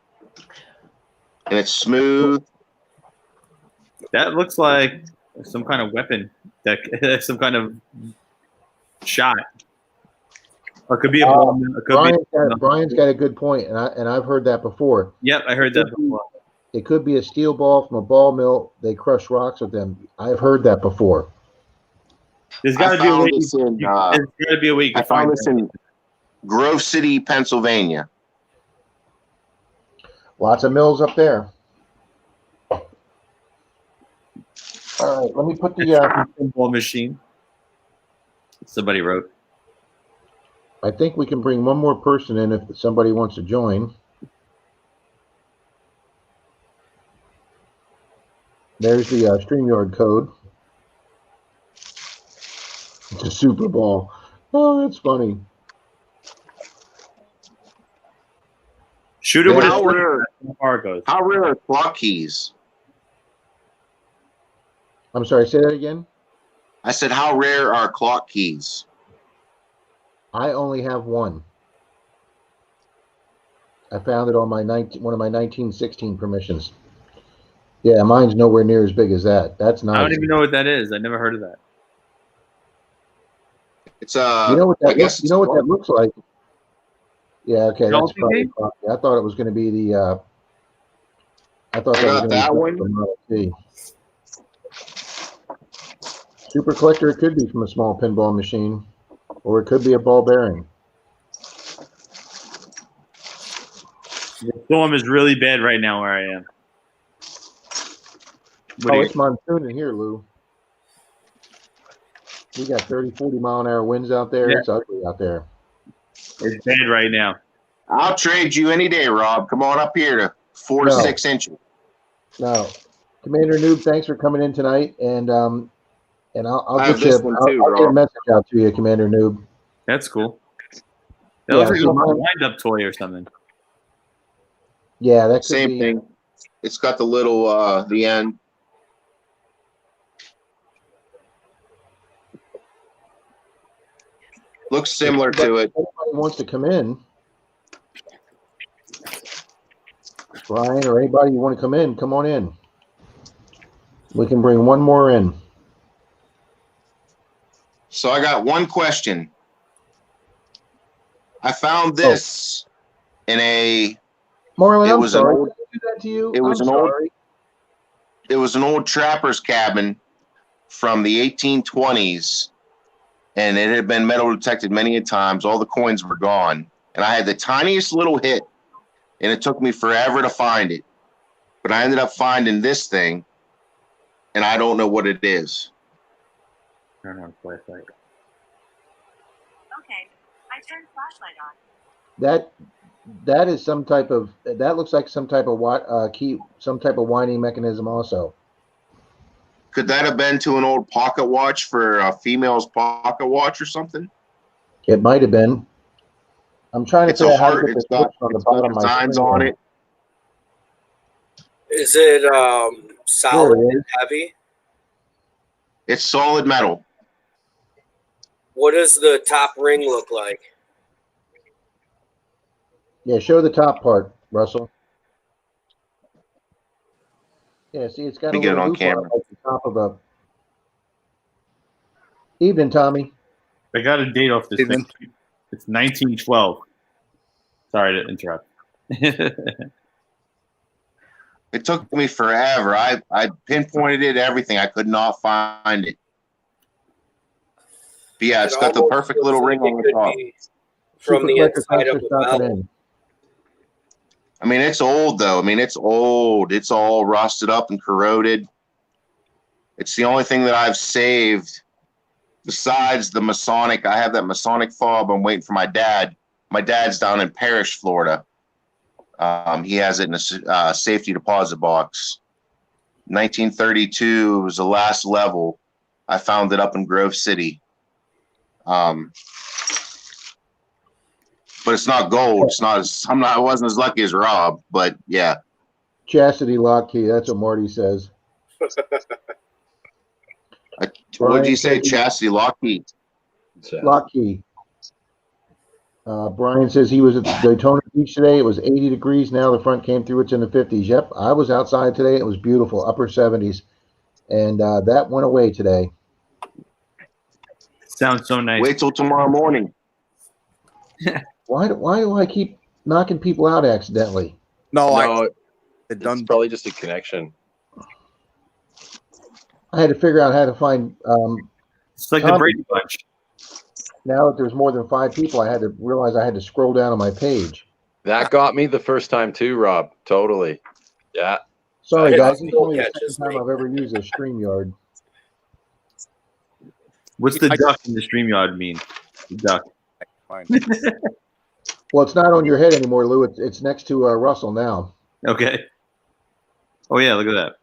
and it's smooth. That looks like some kind of weapon. That some kind of shot. Or it could be a ball. Brian's got a good point, and I've heard that before. Yep, I heard that before. It could be a steel ball from a ball mill. They crush rocks with them. I've heard that before. There's got to be a way. There's got to be a way you can find this in Grove City, Pennsylvania. Lots of mills up there. All right, let me put the pinball machine. Somebody wrote. I think we can bring one more person in if somebody wants to join. There's the StreamYard code. It's a Super Ball. Oh, that's funny. Shoot it with how rare are clock keys? I'm sorry, say that again? I said, how rare are clock keys? I only have one. I found it on my one of my 1916 permissions. Yeah, mine's nowhere near as big as that. That's nice. I don't even know what that is. I never heard of that. It's you know what that looks like? Yeah, okay, that's probably. I thought it was going to be the. I thought that was going to be the Model T. Super Collector, it could be from a small pinball machine, or it could be a ball bearing. The storm is really bad right now where I am. It's monsoon in here, Lou. We got 30, 40 mile an hour winds out there. Yeah. It's ugly out there. It's bad right now. I'll trade you any day, Rob. Come on up here to 4 to 6 inches. No, Commander Noob, thanks for coming in tonight, and I'll get a message out to you, Commander Noob. That's cool. That looks like a wind-up toy or something. Yeah, that's same thing. It's got the little the end. Looks similar to it. If anybody wants to come in, Brian or anybody you want to come in, come on in. We can bring one more in. So I got one question. I found this in a. Marlon, I'm sorry. Did I do that to you? It was an old trapper's cabin from the 1820s. And it had been metal detected many times. All the coins were gone. And I had the tiniest little hit. And it took me forever to find it. But I ended up finding this thing. And I don't know what it is. I don't know, flashlight. Okay, I turned flashlight on. That is some type of. That looks like some type of some type of winding mechanism also. Could that have been to an old pocket watch for a female's pocket watch or something? It might have been. I'm trying to It's a figure out how to heart. get the It's got switch on the bottom of my designs screen on here. it. Is it solid There it and heavy? It's solid metal. What does the top ring look like? Yeah, show the top part, Russell. Yeah, see, it's got Let me a get it little on loop on it, camera. like the top of a. Evening, Tommy. I got a date off this thing. It's 1912. Sorry to interrupt. It took me forever. I pinpointed it, everything. I could not find it. But yeah, it's got the almost perfect looks little like ring on it the could top. be from the Super quick, inside of thanks the for stopping bell. in. I mean, it's old though. I mean, it's old. It's all rusted up and corroded. It's the only thing that I've saved besides the Masonic. I have that Masonic fob. I'm waiting for my dad. My dad's down in Parrish, Florida. He has it in a safety deposit box. 1932 was the last level. I found it up in Grove City. But it's not gold. It's not. I wasn't as lucky as Rob. But yeah. Chastity lock key. That's what Marty says. What did you say, Chastity Lockheed? Lock key. Brian says he was at Daytona Beach today. It was 80 degrees. Now the front came through. It's in the 50s. Yep, I was outside today. It was beautiful, upper 70s, and that went away today. Sounds so nice. Wait till tomorrow morning. Why do I keep knocking people out accidentally? No, it's probably just a connection. I had to figure out how to find. It's like the Brady Bunch. Now that there's more than 5 people, I had to realize I had to scroll down on my page. That got me the first time too, Rob. Totally. Yeah. Sorry, Yeah, guys. It's only the catches second time me. I've ever used a StreamYard. What's the duck in the StreamYard mean? The duck. Well, it's not on your head anymore, Lou. It's next to Russell now. Okay. Oh yeah, look at that.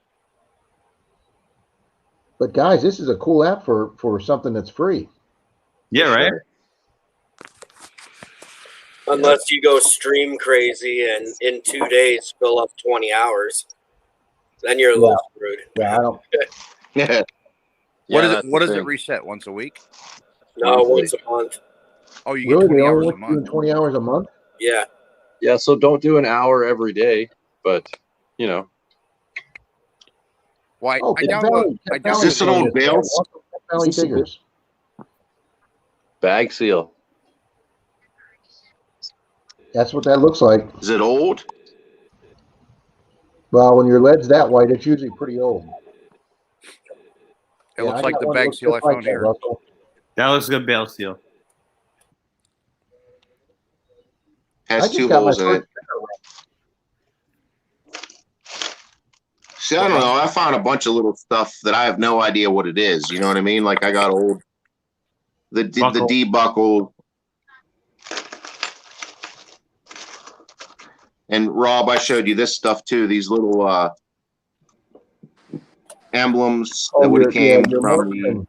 But guys, this is a cool app for something that's free. Yeah, right. Unless you go stream crazy and in 2 days fill up 20 hours, then you're a little screwed. Yeah, I don't. Yeah. What does it reset once a week? No, once a month. Oh, you Really, get 20 they only hours a want you doing month. 20 hours a month? Yeah. Yeah. So don't do an hour every day, but you know. Why? Oh, I Cat download. Valley. I Cat Valley Is this an download. old Bales? Cat Valley Diggers. Bag seal. That's what that looks like. Is it old? Well, when your lead's that white, it's usually pretty old. It looks I like got the one bag looks seal I just like found that, here. Russell. That looks good, bail seal. I Has just 2 got my holes in it. first sticker. See, I don't know. I found a bunch of little stuff that I have no idea what it is. You know what I mean? Like I got old the Buckle. D buckle. And Rob, I showed you this stuff too. These little emblems that would have came your from the. marksman.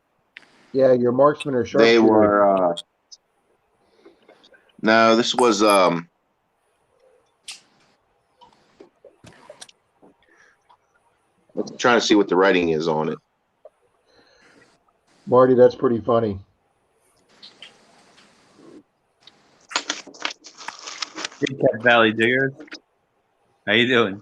Yeah, your marksman or sharpshooter. They were. No, this was. I'm trying to see what the writing is on it. Marty, that's pretty funny. Hey, Cat Valley Diggers. How you doing?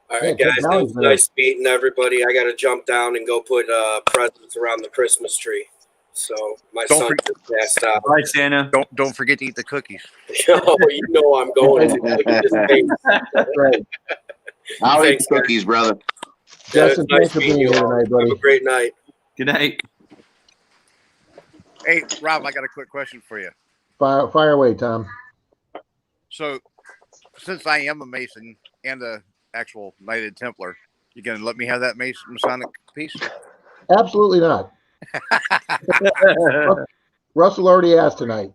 All right, Yeah, guys. It Valley's was been nice meeting everybody. I got to jump down and go put presents around the Christmas tree. So my Don't son forget- just passed out. Bye, Santa. Don't forget to eat the cookies. Oh, you know I'm going to. Look at this face. That's right. I'll eat Thanks, guys. cookies, brother. Yeah, Justin, it's nice thanks for meeting being you here all. tonight, Have buddy. a great night. Good night. Hey, Rob, I got a quick question for you. Fire away, Tom. So, since I am a Mason and a actual Knighted Templar, you gonna let me have that Masonic piece? Absolutely not. Russell already asked tonight.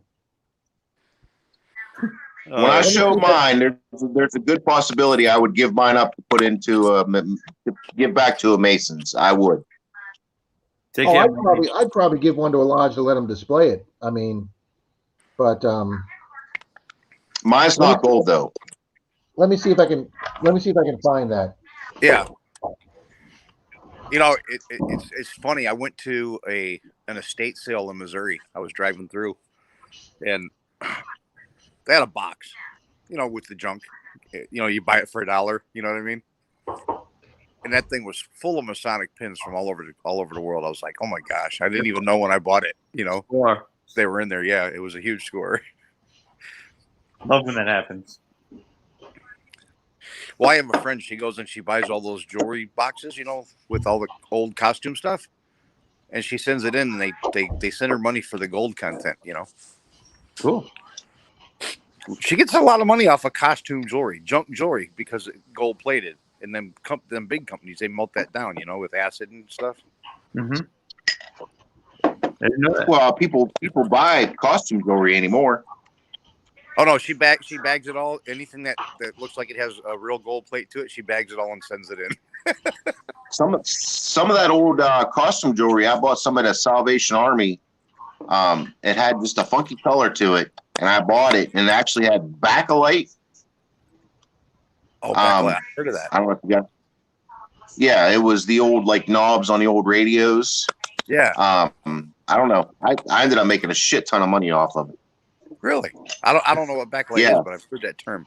When I show mine, there's a good possibility I would give mine up to put into to give back to a Masons. I would. Take Oh, care. I'd probably give one to a lodge to let them display it. I mean, but Mine's not gold though. let me see if I can find that. Yeah. You know, it's funny. I went to an estate sale in Missouri. I was driving through, and they had a box, you know, with the junk. You know, you buy it for $1. You know what I mean? And that thing was full of Masonic pins from all over the world. I was like, oh my gosh, I didn't even know when I bought it. You know, Score. they were in there. Yeah, it was a huge score. Love when that happens. Well, I have a friend. She goes and she buys all those jewelry boxes, you know, with all the old costume stuff, and she sends it in, and they send her money for the gold content. You know, Cool. she gets a lot of money off of costume jewelry, junk jewelry, because it's gold plated. And then them big companies, they melt that down, you know, with acid and stuff. Mm-hmm. I didn't know that. Well, people buy costume jewelry anymore. Oh no, she bags it all. Anything that looks like it has a real gold plate to it, she bags it all and sends it in. Some of that old costume jewelry, I bought some at a Salvation Army. It had just a funky color to it, and I bought it, and it actually had bakelite. Oh, I heard of that. I don't know if you got. Yeah, it was the old like knobs on the old radios. Yeah. I don't know. I ended up making a shit ton of money off of it. Really? I don't know what bakelite is, but I've heard that term.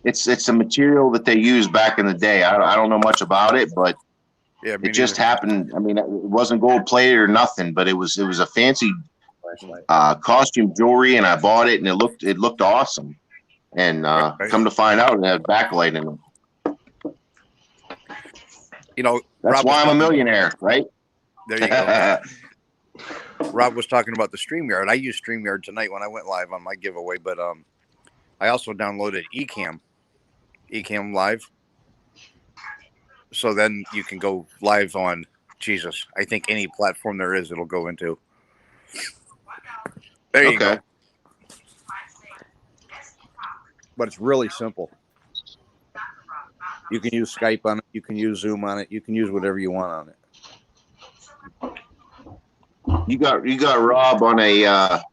It's a material that they used back in the day. I don't know much about it, but yeah, it just happened. I mean, it wasn't gold plated or nothing, but it was a fancy costume jewelry, and I bought it, and it looked awesome. And come to find out, it had backlight in it. You know, that's why I'm a millionaire, right? There you go. Rob was talking about the StreamYard. I used StreamYard tonight when I went live on my giveaway, but I also downloaded Ecamm Live. So then you can go live on Jesus. I think any platform there is, it'll go into. There you go. But it's really simple. You can use Skype on it. You can use Zoom on it. You can use whatever you want on it. You got Rob on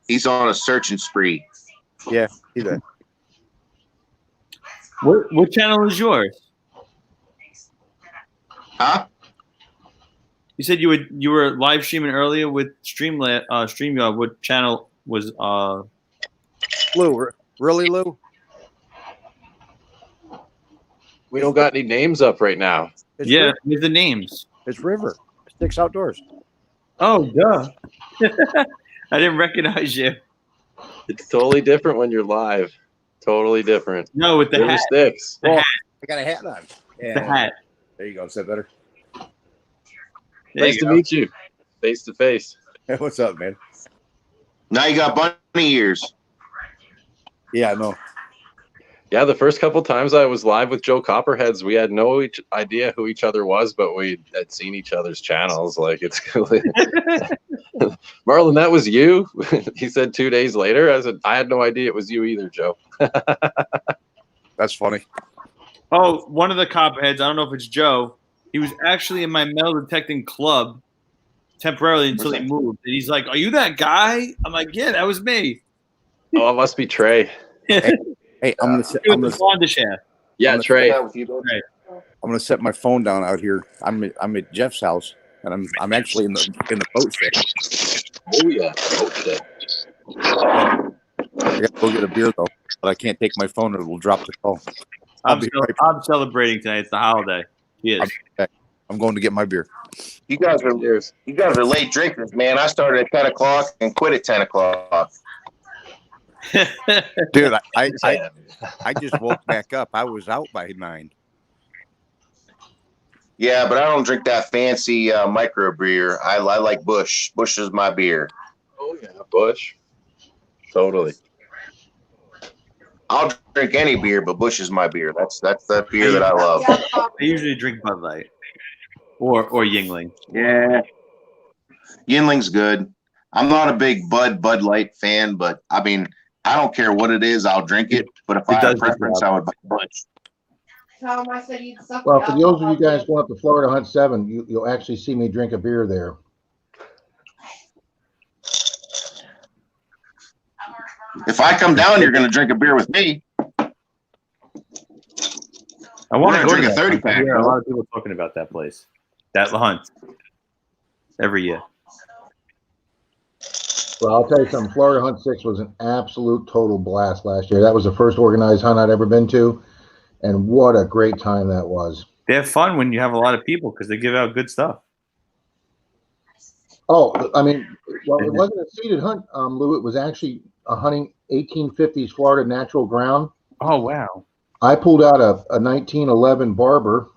he's on a searching spree. Yeah, see that. What channel is yours? Huh? You said you were live streaming earlier with StreamYard. What channel was Lou? Really, Lou? We don't got any names up right now. It's yeah, River. with the names. It's River. Sticks Outdoors. Oh, duh. I didn't recognize you. It's totally different when you're live. Totally different. No, with the River hat. Sticks. The hat. I got a hat on. Yeah. The hat. There you go. Is that better? Nice to meet you, face to face. Hey, what's up, man? Now you got bunny ears. Yeah, I know. Yeah, the first couple times I was live with Joe Copperheads, we had no idea who each other was, but we had seen each other's channels. Like, it's Marlon, that was you? He said 2 days later. I said, I had no idea it was you either, Joe. That's funny. Oh, one of the Copperheads, I don't know if it's Joe, he was actually in my metal detecting club temporarily until he moved. And he's like, are you that guy? I'm like, yeah, that was me. Oh, it must be Trey. Hey, I'm gonna Yeah, Trey. I'm gonna set my phone down out here. I'm at Jeff's house, and I'm actually in the boat shed. Oh yeah, boat shed. I gotta go get a beer though, but I can't take my phone; or it'll drop the call. I'm celebrating tonight. It's the holiday. Yes. I'm going to get my beer. You guys are late drinkers, man. I started at 10 o'clock and quit at 10 o'clock. Dude, I just woke back up. I was out by 9. Yeah, but I don't drink that fancy micro beer. I like Busch. Busch is my beer. Oh yeah, Busch. Totally. I'll drink any beer, but Busch is my beer. That's the beer that I love. I usually drink Bud Light or Yingling. Yeah, Yinling's good. I'm not a big Bud Light fan, but I mean, I don't care what it is, I'll drink it. But if I had a preference, I would buy a bunch. Tell him I said you'd suck Well, the for those of you alcohol guys going up to Florida Hunt 7, you'll actually see me drink a beer there. If I come down, you're going to drink a beer with me. I want to We're go gonna to drink a that 30 hunt. I pack, hear a though. lot of people talking about that place, that hunt, every year. Well, I'll tell you something. Florida Hunt 6 was an absolute total blast last year. That was the first organized hunt I'd ever been to, and what a great time that was. They're fun when you have a lot of people because they give out good stuff. Oh, I mean, well, it wasn't a seated hunt, Lou. It was actually a hunting 1850s Florida natural ground. Oh, wow. I pulled out a 1911 Barber,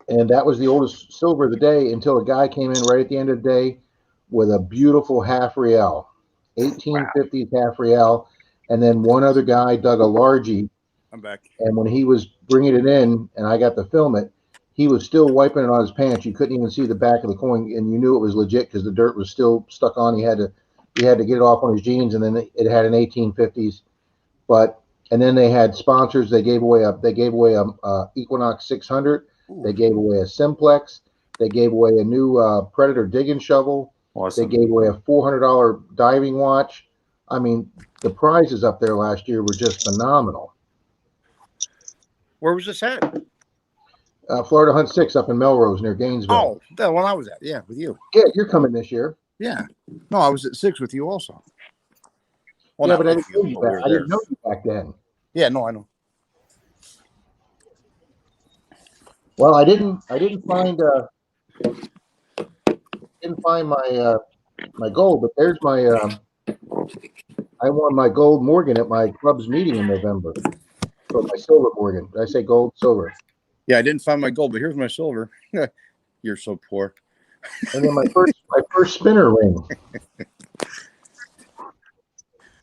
and that was the oldest silver of the day until a guy came in right at the end of the day with a beautiful half real, 1850s half real, and then one other guy dug a largie. I'm back. And when he was bringing it in, and I got to film it, he was still wiping it on his pants. You couldn't even see the back of the coin, and you knew it was legit because the dirt was still stuck on. He had to get it off on his jeans, and then it had an 1850s. And then they had sponsors. They gave away a Equinox 600. Ooh. They gave away a Simplex. They gave away a new Predator digging shovel. Awesome. They gave away a $400 diving watch. I mean, the prizes up there last year were just phenomenal. Where was this at? Florida Hunt 6 up in Melrose near Gainesville. Oh, the one I was at. Yeah, with you. Yeah, you're coming this year. Yeah. No, I was at 6 with you also. Well, Yeah, not but I with didn't know you, you but we back. were I didn't there. know you back then. Yeah, no, I know. Well, I didn't find my gold, but there's my I won my gold Morgan at my club's meeting in November. So my silver Morgan. Did I say gold? Silver. Yeah, I didn't find my gold, but here's my silver. You're so poor. And then my first spinner ring.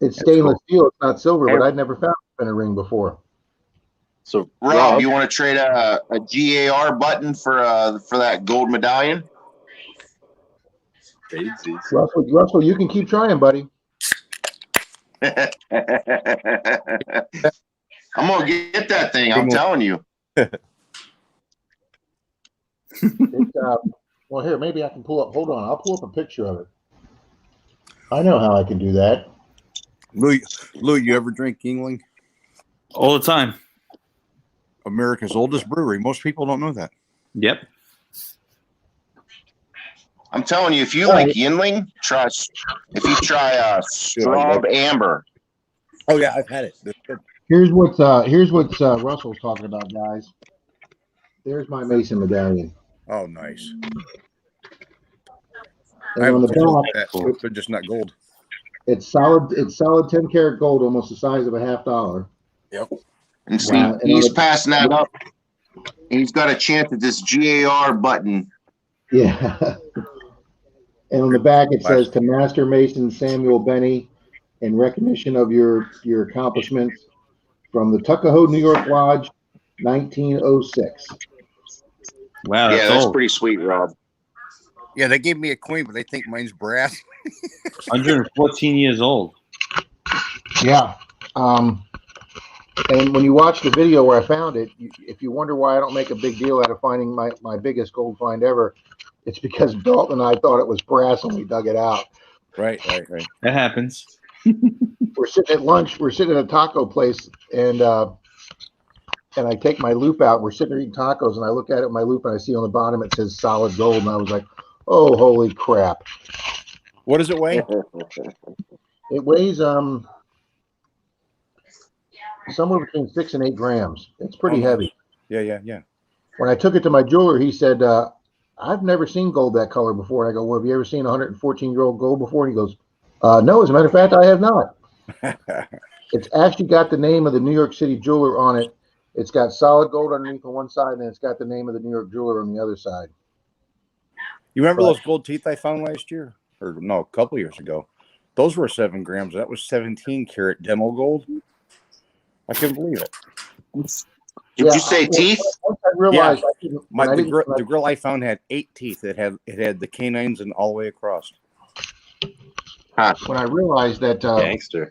It's stainless steel. It's not silver, but I'd never found a spinner ring before. So Rob, you want to trade a GAR button for that gold medallion? Russell, you can keep trying, buddy. I'm gonna get that thing. I'm telling you. Well, here, maybe I can pull up. Hold on, I'll pull up a picture of it. I know how I can do that. Lou, you ever drink Yingling? All the time. America's oldest brewery. Most people don't know that. Yep. I'm telling you, if you like Yingling, try Straub Amber. Oh yeah, I've had it. Here's what Russell's talking about, guys. There's my Mason medallion. Oh, nice. And I on the have back, that, but just not gold. it's solid 10 karat gold, almost the size of a $50. Yep. And see, he's passing that up. He's got a chance at this GAR button. Yeah. And on the back it says, to Master Mason Samuel Benny, in recognition of your accomplishments from the Tuckahoe, New York Lodge, 1906. Wow. Yeah, that's pretty sweet, Rob. Yeah, they gave me a coin, but they think mine's brass. 114 years old. Yeah. And when you watch the video where I found it, if you wonder why I don't make a big deal out of finding my biggest gold find ever, it's because Dalton and I thought it was brass when we dug it out. Right. That happens. We're sitting at lunch. We're sitting at a taco place, and I take my loop out. We're sitting there eating tacos, and I look at it, my loop, and I see on the bottom it says solid gold, and I was like, "Oh, holy crap!" What does it weigh? It weighs somewhere between 6 and 8 grams. It's pretty heavy. Yeah. When I took it to my jeweler, he said, "I've never seen gold that color before." And I go, "Well, have you ever seen 114-year-old gold before?" And he goes, "No, as a matter of fact, I have not." It's actually got the name of the New York City jeweler on it. It's got solid gold underneath on one side, and it's got the name of the New York jeweler on the other side. You remember those gold teeth I found last year? Or no, a couple years ago. Those were 7 grams. That was 17 karat demo gold. I couldn't believe it. Did you say teeth? Once I realized the grill I found had 8 teeth. It had the canines and all the way across. When I realized that Gangster.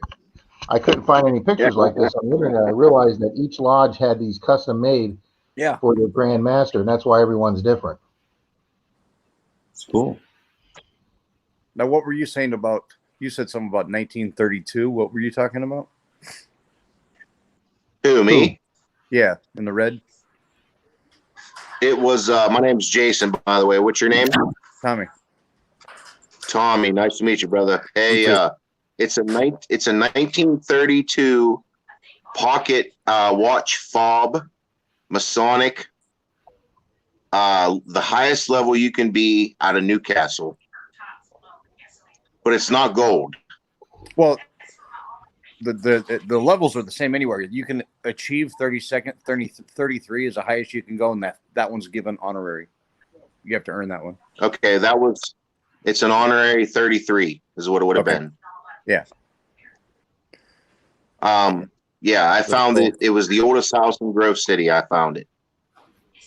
I couldn't find any pictures like this on the internet. I realized that each lodge had these custom made Yeah. for their Grand Master, and that's why everyone's different. It's cool. Now, what were you saying about? You said something about 1932. What were you talking about? Who, me? Yeah, in the red. It was, my name's Jason, by the way. What's your name? Tommy. Tommy. Nice to meet you, brother. Hey, You too. it's a 1932 pocket watch fob, Masonic. The highest level you can be out of Newcastle, but it's not gold. Well, the levels are the same anywhere. You can achieve 33 is the highest you can go, and that one's given honorary. You have to earn that one. Okay, it's an honorary 33 is what it would have been. Yeah. Yeah, I found cool. it. It was the oldest house in Grove City. I found it.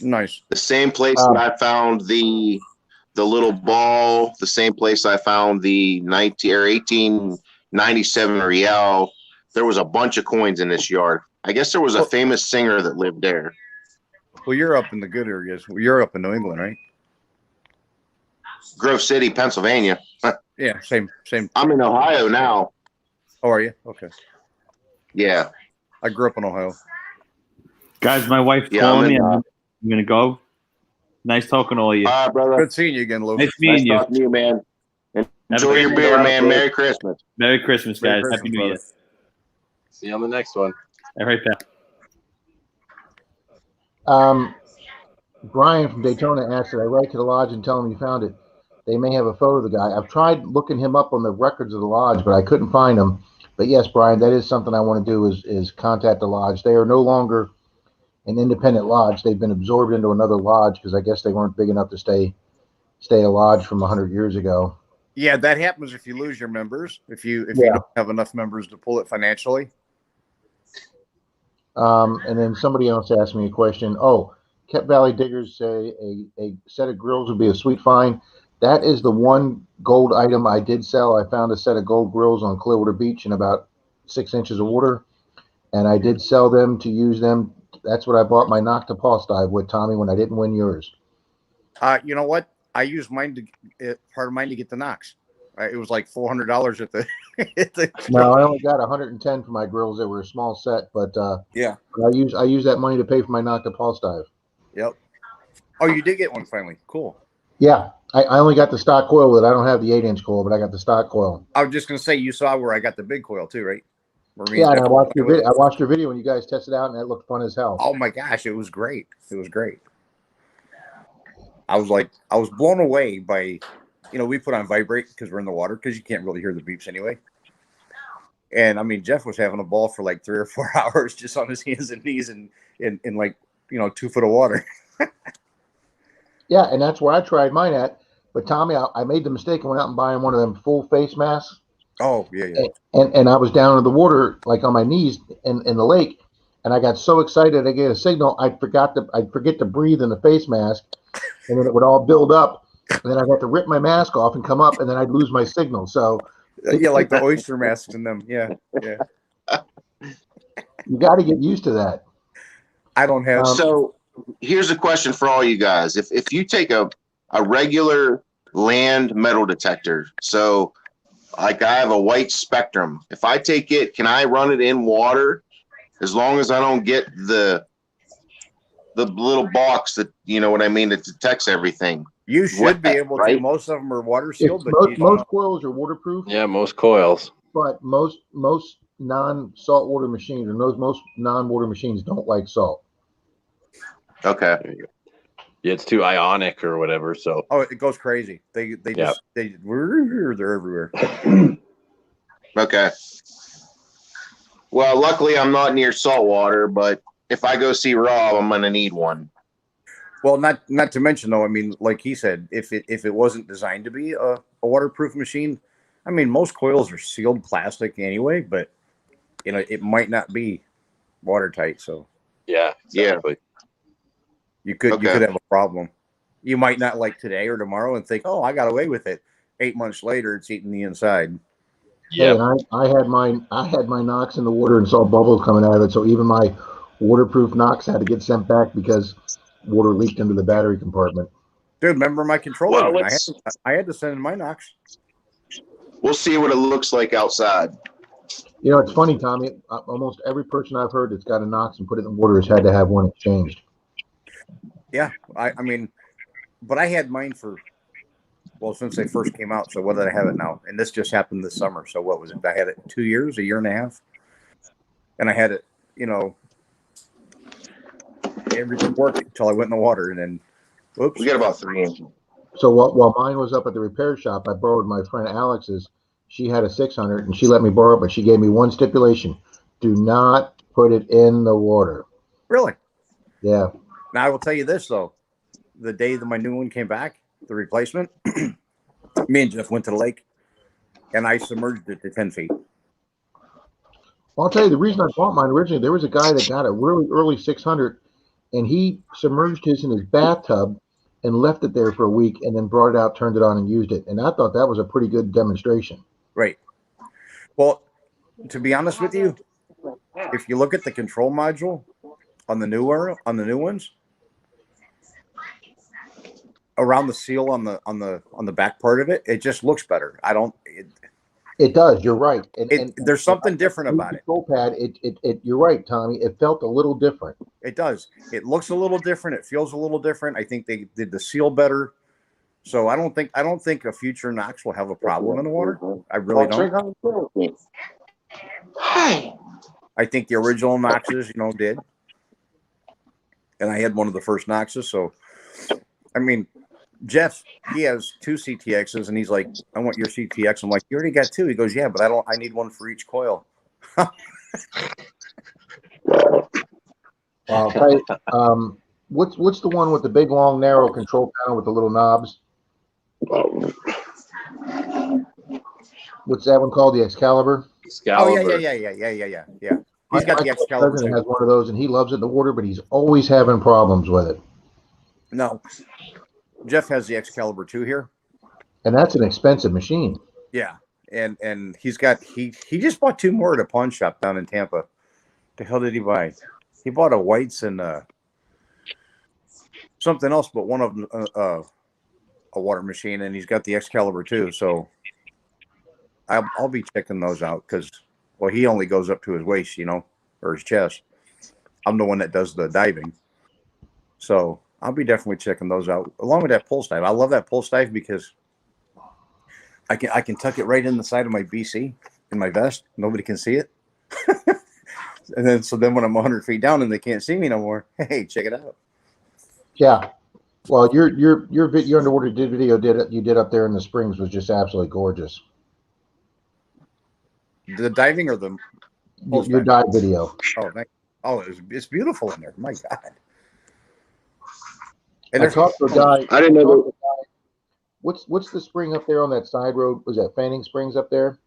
Nice. The same place that I found the little ball, the same place I found the 1897 Real. There was a bunch of coins in this yard. I guess there was a famous singer that lived there. Well, you're up in the good areas. Well, you're up in New England, right? Grove City, Pennsylvania. Yeah, same. I'm in Ohio now. Oh, are you? Okay. Yeah. I grew up in Ohio. Guys, my wife's calling me. I'm gonna go. Nice talking to all you. All right, brother. Good seeing you again, Lou. Nice meeting you. Talking to you, man. Enjoy great your day. beer, man. Merry Christmas. Merry Christmas, guys. Merry Christmas, Happy New Year. brother. See you on the next one. All right, pal. Brian from Daytona asked, did I write to the lodge and tell them you found it? They may have a photo of the guy. I've tried looking him up on the records of the lodge, but I couldn't find him. But yes, Brian, that is something I want to do is contact the lodge. They are no longer an independent lodge. They've been absorbed into another lodge because I guess they weren't big enough to stay a lodge from 100 years ago. Yeah, that happens if you lose your members. If you don't have enough members to pull it financially. And then somebody else asked me a question. Oh, Kep Valley Diggers say a set of grills would be a sweet find. That is the one gold item I did sell. I found a set of gold grills on Clearwater Beach in about 6 inches of water, and I did sell them to use them. That's what I bought my knock to pulse dive with, Tommy, when I didn't win yours. You know what? I used mine part of mine to get the knocks. It was like $400 at the. No, I only got 110 for my grills. They were a small set, but yeah, I used that money to pay for my knock to pulse dive. Yep. Oh, you did get one finally. Cool. Yeah, I only got the stock coil with it. I don't have the 8-inch coil, but I got the stock coil. I was just gonna say you saw where I got the big coil too, right? Yeah, and I watched your video. I watched your video when you guys tested out, and it looked fun as hell. Oh my gosh, it was great. It was great. I was blown away by, we put on vibrate because we're in the water because you can't really hear the beeps anyway. And I mean, Jeff was having a ball for like 3 or 4 hours just on his hands and knees in like 2 foot of water. Yeah, and that's where I tried mine at. But Tommy, I made the mistake and went out and buying one of them full face masks. Oh yeah. And I was down in the water, like on my knees in the lake, and I got so excited I get a signal. I'd forget to breathe in the face mask, and then it would all build up, and then I'd have to rip my mask off and come up, and then I'd lose my signal. So yeah, like the oyster masks in them. Yeah. You got to get used to that. I don't have. So here's a question for all you guys: if you take a regular land metal detector, so like I have a white Spectrum, if I take it, can I run it in water as long as I don't get the little box that that detects everything? You should be able to. Most of them are water sealed, but most coils are waterproof. Yeah, most coils. But most non-saltwater machines, or most non-water machines, don't like salt. Okay. There you go. Yeah, it's too ionic or whatever. So it goes crazy. They're everywhere. Okay. Well, luckily I'm not near saltwater, but if I go see Rob, I'm gonna need one. Well, not to mention though, I mean, like he said, if it wasn't designed to be a waterproof machine, I mean, most coils are sealed plastic anyway, but it might not be watertight. So yeah, exactly. You could have a problem. You might not like today or tomorrow and think, oh, I got away with it. 8 months later, it's eating the inside. Hey, Yeah. and I had my Knox in the water and saw bubbles coming out of it. So even my waterproof Knox had to get sent back because water leaked into the battery compartment. Dude, remember my controller Well, one? I had to send in my Knox. we'll see what it looks like outside. You know, it's funny, Tommy. Almost every person I've heard that's got a Knox and put it in the water has had to have one exchanged. Yeah, I mean, but I had mine since they first came out. So what did I have it now? And this just happened this summer. So what was it? I had it 2 years, a year and a half, and I had it. Everything worked until I went in the water, and then, whoops. We got about 3 inches. So while mine was up at the repair shop, I borrowed my friend Alex's. She had a 600 and she let me borrow it, but she gave me one stipulation: do not put it in the water. Really? Yeah. Now I will tell you this though: the day that my new one came back, the replacement, me and Jeff went to the lake, and I submerged it to 10 feet. Well, I'll tell you the reason I bought mine originally. There was a guy that got a really early 600, and he submerged his in his bathtub and left it there for a week, and then brought it out, turned it on, and used it. And I thought that was a pretty good demonstration. Right. Well, to be honest with you, if you look at the control module on the new ones, around the seal on the back part of it, it just looks better. It does. You're right. There's something different about it. Control pad. You're right, Tommy. It felt a little different. It does. It looks a little different. It feels a little different. I think they did the seal better. So I don't think a future Knox will have a problem in the water. I really don't. Hi. I think the original Knoxes, did. And I had one of the first Knoxes. So, I mean, Jeff, he has 2 CTXs, and he's like, I want your CTX. I'm like, you already got 2. He goes, yeah, but I need one for each coil. What's the one with the big, long, narrow control panel with the little knobs? What's that one called? The Excalibur? Excalibur. Oh, yeah. He's got the Excalibur cousin too. has one of those, and he loves it in the water, but he's always having problems with it. No, Jeff has the Excalibur 2 here. And that's an expensive machine. Yeah, and he just bought 2 more at a pawn shop down in Tampa. The hell did he buy? He bought a White's and something else, but one of them a water machine, and he's got the Excalibur 2. So I'll be checking those out because, well, he only goes up to his waist, or his chest. I'm the one that does the diving, so I'll be definitely checking those out along with that pulse dive. I love that pulse dive because I can tuck it right in the side of my BC in my vest. Nobody can see it. And then when I'm 100 feet down and they can't see me no more, hey, check it out. Yeah. Well, your underwater video you did up there in the springs was just absolutely gorgeous. The diving or the Your dive video. It's beautiful in there. My God. And I talked to a guy. I didn't know that. What's the spring up there on that side road? Was that Fanning Springs up there?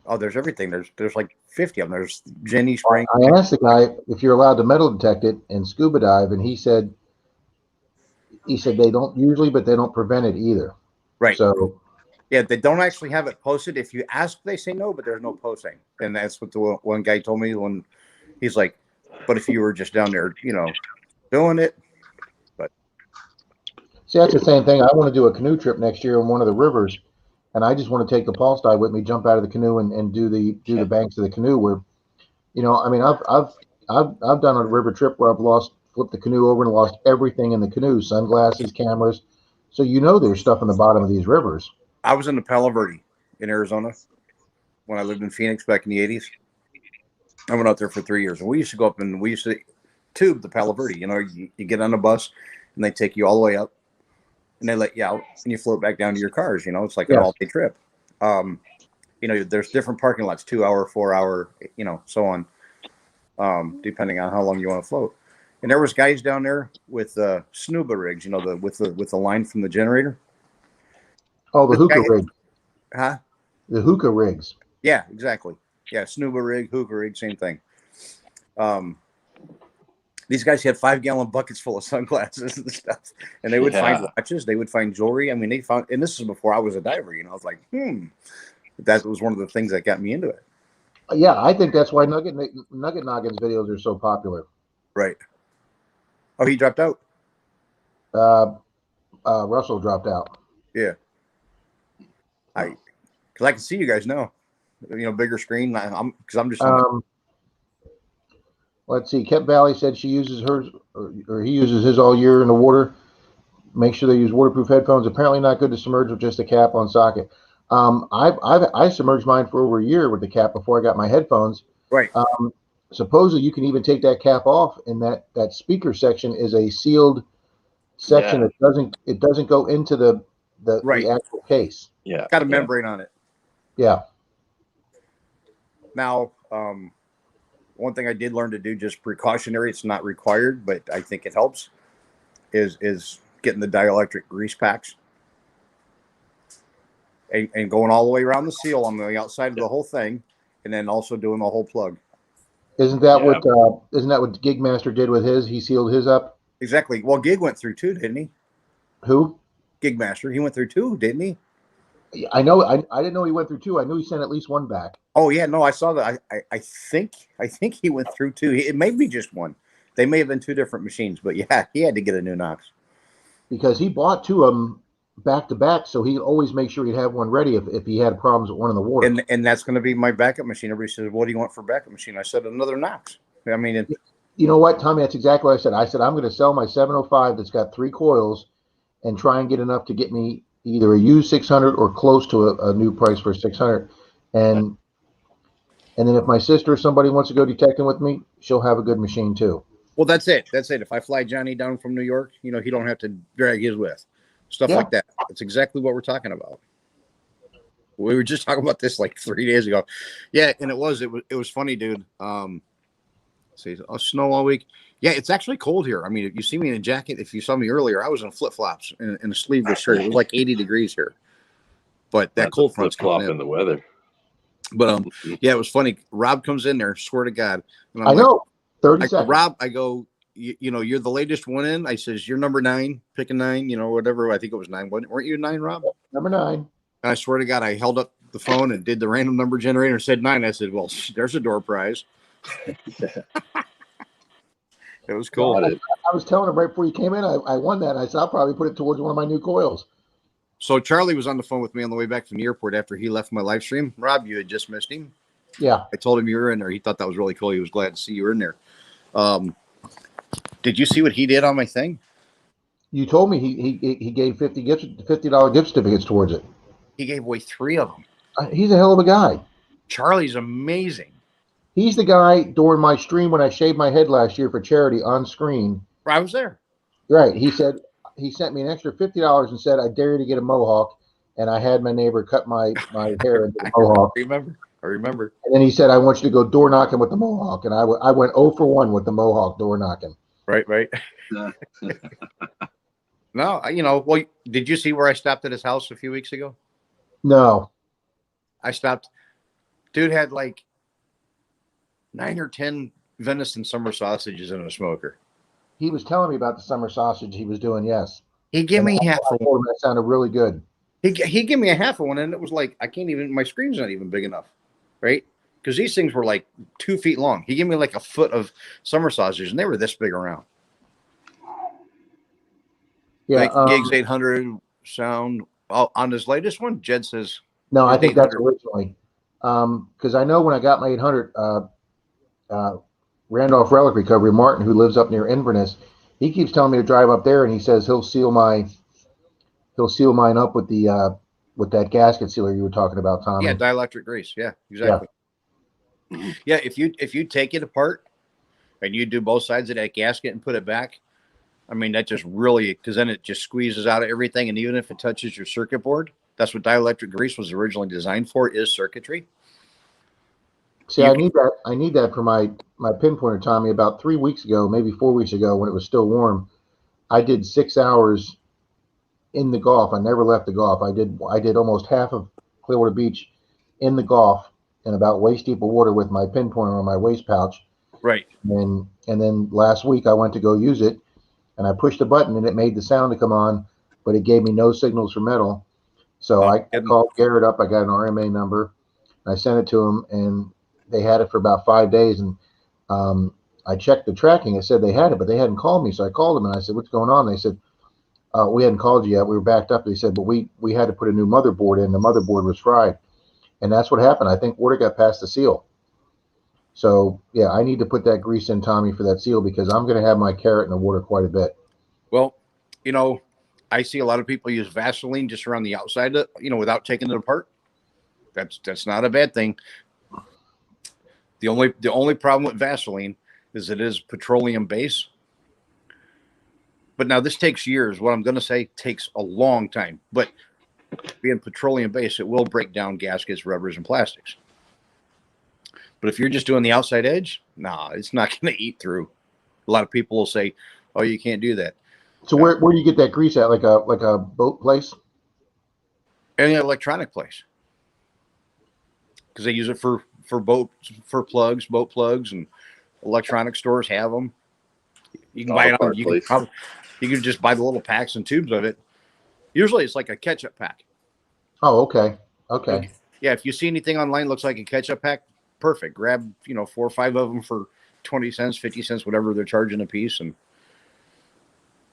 Oh, there's everything. There's like 50 of them. There's Jenny Spring. I asked the guy if you're allowed to metal detect it and scuba dive, and he said they don't usually, but they don't prevent it either. Right. So yeah, they don't actually have it posted. If you ask, they say no, but there's no posting. And that's what the one guy told me when he's like, but if you were just down there, doing it. But see, that's the same thing. I want to do a canoe trip next year on one of the rivers, and I just want to take the pulse dive with me, jump out of the canoe, and do the banks of the canoe. Where, I mean, I've done a river trip where I've flipped the canoe over and lost everything in the canoe: sunglasses, cameras. So there's stuff in the bottom of these rivers. I was in the Palo Verde in Arizona when I lived in Phoenix back in the 80s. I went out there for 3 years, and we used to go up and we used to tube the Palo Verde. You get on a bus and they take you all the way up, and they let you out, and you float back down to your cars. It's like an all-day trip. There's different parking lots, 2 hour, 4 hour, so on, depending on how long you want to float. And there was guys down there with snuba rigs, with the line from the generator. Oh, the hookah rig. Huh? The hookah rigs. Yeah, exactly. Yeah, snuba rig, hookah rig, same thing. These guys had 5-gallon buckets full of sunglasses and stuff, and they would find watches, they would find jewelry. I mean, they found, and this is before I was a diver. I was like, That was one of the things that got me into it. Yeah, I think that's why Nugget Noggin's videos are so popular. Right. Oh, he dropped out. Russell dropped out. Yeah. Because I can see you guys now. Bigger screen. Because I'm just. Let's see. Kep Valley said she uses hers, or he uses his all year in the water. Make sure they use waterproof headphones. Apparently not good to submerge with just a cap on socket. I submerged mine for over a year with the cap before I got my headphones. Right. Supposedly you can even take that cap off, and that speaker section is a sealed section that doesn't go into the actual case. Yeah. Got a membrane on it. Yeah. Now, one thing I did learn to do, just precautionary, it's not required, but I think it helps, is getting the dielectric grease packs and going all the way around the seal on the outside of the whole thing, and then also doing the whole plug. Isn't that what Gigmaster did with his? He sealed his up. Exactly. Well, Gig went through too, didn't he? Who? Gigmaster. He went through too, didn't he? I know. I didn't know he went through two. I knew he sent at least one back. Oh yeah, no, I saw that. I think he went through two. It may be just one. They may have been two different machines, but yeah, he had to get a new Knox because he bought two of them back to back, so he'd always make sure he'd have one ready if he had problems with one in the water. And that's going to be my backup machine. Everybody says, "What do you want for backup machine?" I said, "Another Knox." I mean, you know what, Tommy? That's exactly what I said. I said I'm going to sell my 705 that's got 3 coils and try and get enough to get me either a used 600 or close to a new price for 600. And then if my sister or somebody wants to go detecting with me, she'll have a good machine too. Well, that's it. That's it. If I fly Johnny down from New York, he don't have to drag his with stuff like that. That's exactly what we're talking about. We were just talking about this like 3 days ago. Yeah, and it was funny, dude. See, snow all week. Yeah, it's actually cold here. I mean, if you see me in a jacket, if you saw me earlier, I was in flip flops and a sleeveless shirt. It was like 80 degrees here. But that cold front's coming in. The weather. But yeah, it was funny. Rob comes in there, swear to God. And I know. 30 seconds. Rob, I go, you're the latest one in. I says, you're number 9, pick a 9, whatever. I think it was 9. Weren't you 9, Rob? Number 9. And I swear to God, I held up the phone and did the random number generator, said 9. I said, well, there's a door prize. It was cool. I was telling him right before you came in, I won that. I said, I'll probably put it towards one of my new coils. So Charlie was on the phone with me on the way back from the airport after he left my live stream. Rob, you had just missed him. Yeah. I told him you were in there. He thought that was really cool. He was glad to see you were in there. Did you see what he did on my thing? You told me he gave $50 gift certificates towards it. He gave away 3 of them. He's a hell of a guy. Charlie's amazing. He's the guy during my stream when I shaved my head last year for charity on screen. I was there. Right. He said he sent me an extra $50 and said, I dare you to get a mohawk. And I had my neighbor cut my hair into the mohawk. I remember. And then he said, I want you to go door knocking with the mohawk. And I went 0 for 1 with the mohawk door knocking. Right. No, well, did you see where I stopped at his house a few weeks ago? No. I stopped. Dude had like 9 or 10 venison summer sausages in a smoker. He was telling me about the summer sausage he was doing, yes. He gave me half of one. That sounded really good. He gave me a half of one, and it was like, my screen's not even big enough, right? Because these things were like 2 feet long. He gave me like a foot of summer sausages, and they were this big around. Yeah, like Gigs 800 sound. On his latest one, Jed says. No, I think that's originally. Because I know when I got my 800, Randolph Relic Recovery, Martin, who lives up near Inverness, he keeps telling me to drive up there, and he says he'll seal mine up with with that gasket sealer you were talking about, Tom. Yeah, dielectric grease. Yeah, exactly. Yeah, if you take it apart and you do both sides of that gasket and put it back, I mean, that just really, because then it just squeezes out of everything, and even if it touches your circuit board, that's what dielectric grease was originally designed for, is circuitry. See, I need that for my pinpointer, Tommy. About 3 weeks ago, maybe 4 weeks ago, when it was still warm, I did 6 hours in the Gulf. I never left the Gulf. I did almost half of Clearwater Beach in the Gulf in about waist deep of water with my pinpointer on my waist pouch. Right. And then last week I went to go use it, and I pushed the button and it made the sound to come on, but it gave me no signals for metal. So Oh, I kidding. called Garrett up. I got an RMA number. I sent it to him, and they had it for about 5 days. And I checked the tracking. It said they had it, but they hadn't called me. So I called them, and I said, "What's going on?" They said, "We hadn't called you yet. We were backed up." They said, "But we had to put a new motherboard in. The motherboard was fried." And that's what happened. I think water got past the seal. So, yeah, I need to put that grease in, Tommy, for that seal because I'm going to have my carrot in the water quite a bit. Well, you know, I see a lot of people use Vaseline just around the outside, without taking it apart. That's not a bad thing. The only problem with Vaseline is it is petroleum base. But now this takes years. What I'm going to say takes a long time. But being petroleum based, it will break down gaskets, rubbers, and plastics. But if you're just doing the outside edge, nah, it's not going to eat through. A lot of people will say, "Oh, you can't do that." So where do you get that grease at? Like a boat place? Any electronic place, because they use it for boat plugs, and electronic stores have them. You can buy it on. You can just buy the little packs and tubes of it. Usually, it's like a ketchup pack. Oh, okay. Okay. Yeah, if you see anything online looks like a ketchup pack, perfect. Grab 4 or 5 of them for 20 cents, 50 cents, whatever they're charging a piece, and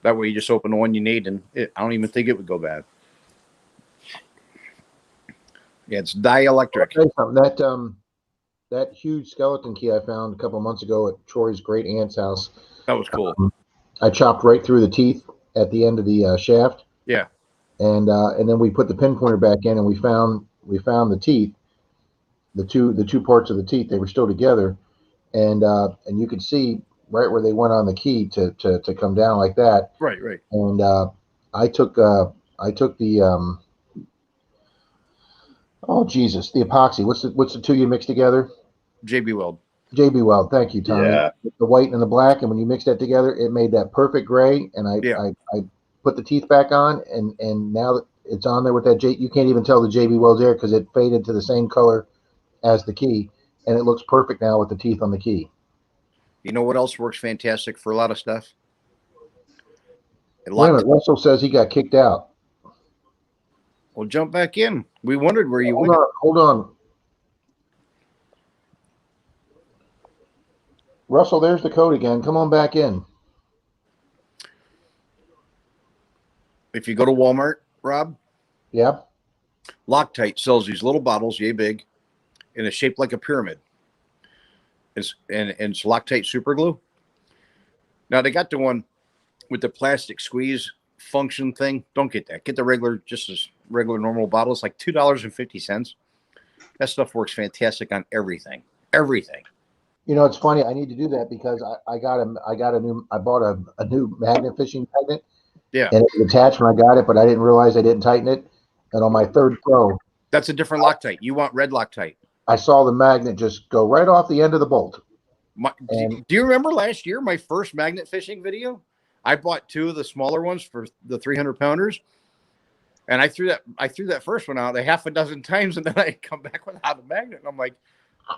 that way you just open the one you need, and I don't even think it would go bad. Yeah, it's dielectric. That huge skeleton key I found a couple months ago at Troy's great aunt's house. That was cool. I chopped right through the teeth at the end of the shaft. Yeah. And then we put the pinpointer back in, and we found the teeth, the two parts of the teeth. They were still together, and you could see right where they went on the key to come down like that. Right. And I took the oh Jesus, the epoxy. What's the two you mix together? JB Weld. JB Weld. Thank you, Tommy. Yeah. The white and the black, and when you mix that together, it made that perfect gray. And I put the teeth back on, and now that it's on there with that you can't even tell the JB Weld's there because it faded to the same color as the key, and it looks perfect now with the teeth on the key. You know what else works fantastic for a lot of stuff? Wait a minute, Russell says he got kicked out. Well, jump back in. We wondered where you went. Hold on. Russell, there's the code again. Come on back in. If you go to Walmart, Rob, Yeah. Loctite sells these little bottles, yay big, and it's shaped like a pyramid. It's Loctite super glue. Now they got the one with the plastic squeeze function thing. Don't get that. Get the regular, just as regular normal bottle. It's like $2.50. That stuff works fantastic on everything. Everything. You know, it's funny. I need to do that because I bought a new magnet fishing magnet. Yeah. And it was attached when I got it, but I didn't realize I didn't tighten it. And on my third throw, that's a different Loctite. You want red Loctite. I saw the magnet just go right off the end of the bolt. Do you remember last year my first magnet fishing video? I bought 2 of the smaller ones for the 300 pounders, and I threw that first one out a half a dozen times, and then I come back without a magnet. And I'm like,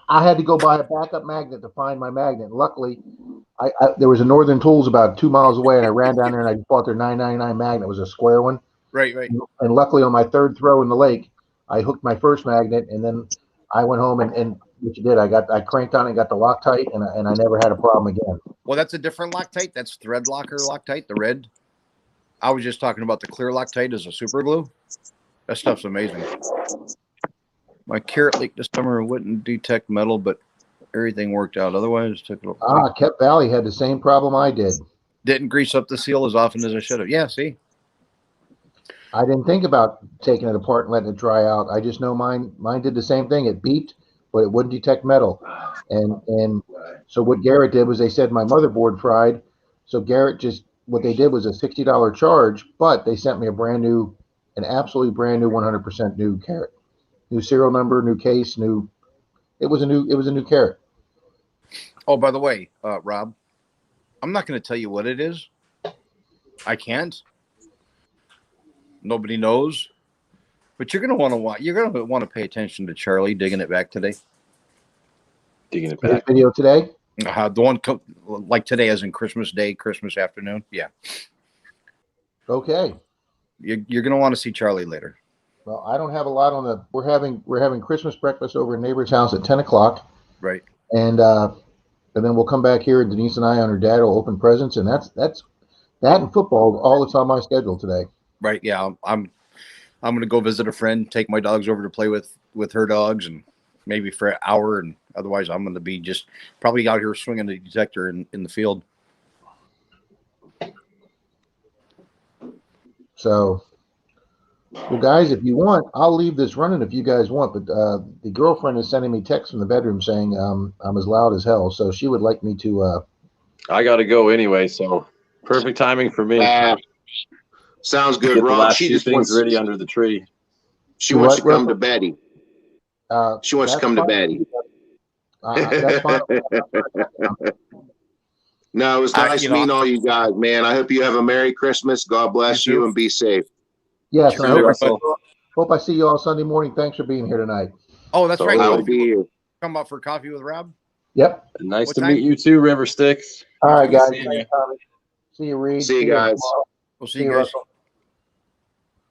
I had to go buy a backup magnet to find my magnet. Luckily, there was a Northern Tools about 2 miles away, and I ran down there and I bought their $9.99 magnet. It was a square one. Right. And luckily, on my third throw in the lake, I hooked my first magnet, and then I went home and what you did, I cranked on it and got the Loctite, and I never had a problem again. Well, that's a different Loctite. That's thread locker Loctite, the red. I was just talking about the clear Loctite as a super glue. That stuff's amazing. My carrot leak this summer wouldn't detect metal, but everything worked out. Otherwise, took it. Kep Valley had the same problem I did. Didn't grease up the seal as often as I should have. Yeah, see? I didn't think about taking it apart and letting it dry out. I just know mine did the same thing. It beeped, but it wouldn't detect metal. And so what Garrett did was they said my motherboard fried. So Garrett what they did was a $60 charge, but they sent me an absolutely brand new 100% new carrot. New serial number, new case, it was a new carrot. Oh, by the way, Rob, I'm not going to tell you what it is. I can't. Nobody knows. But you're going to want to pay attention to Charlie digging it back today. Digging it back. Video today? The one like today, as in Christmas Day, Christmas afternoon. Yeah. Okay. You're going to want to see Charlie later. Well, I don't have a lot on the. We're having Christmas breakfast over at neighbor's house at 10 o'clock, Right. and then we'll come back here. Denise and I and her dad will open presents, and that's that and football. All that's on my schedule today. Right. Yeah. I'm going to go visit a friend, take my dogs over to play with her dogs, and maybe for an hour. And otherwise, I'm going to be just probably out here swinging the detector in the field. So, well, guys, if you want, I'll leave this running if you guys want. But the girlfriend is sending me texts from the bedroom saying I'm as loud as hell, so she would like me to. I got to go anyway, so perfect timing for me. Sounds good, Get the Rob. last She few just things wants ready under the tree. she wants to What, come to Russell? Betty. She wants to That's come to fine. Betty. That's fine. No, it was nice meeting all you guys, man. I hope you have a Merry Christmas. God bless You you too. and be safe. Yes, You and I too, hope Russell. I see you all Sunday morning. Thanks for being here tonight. Oh, that's right. Totally. I Now, will be here. come out for coffee with Rob. Yep. Nice What to time? meet you too, River Sticks. All right, Good guys. seeing you. Thanks, Tommy. See you, Reed. See you guys. We'll see See you you, guys. Russell.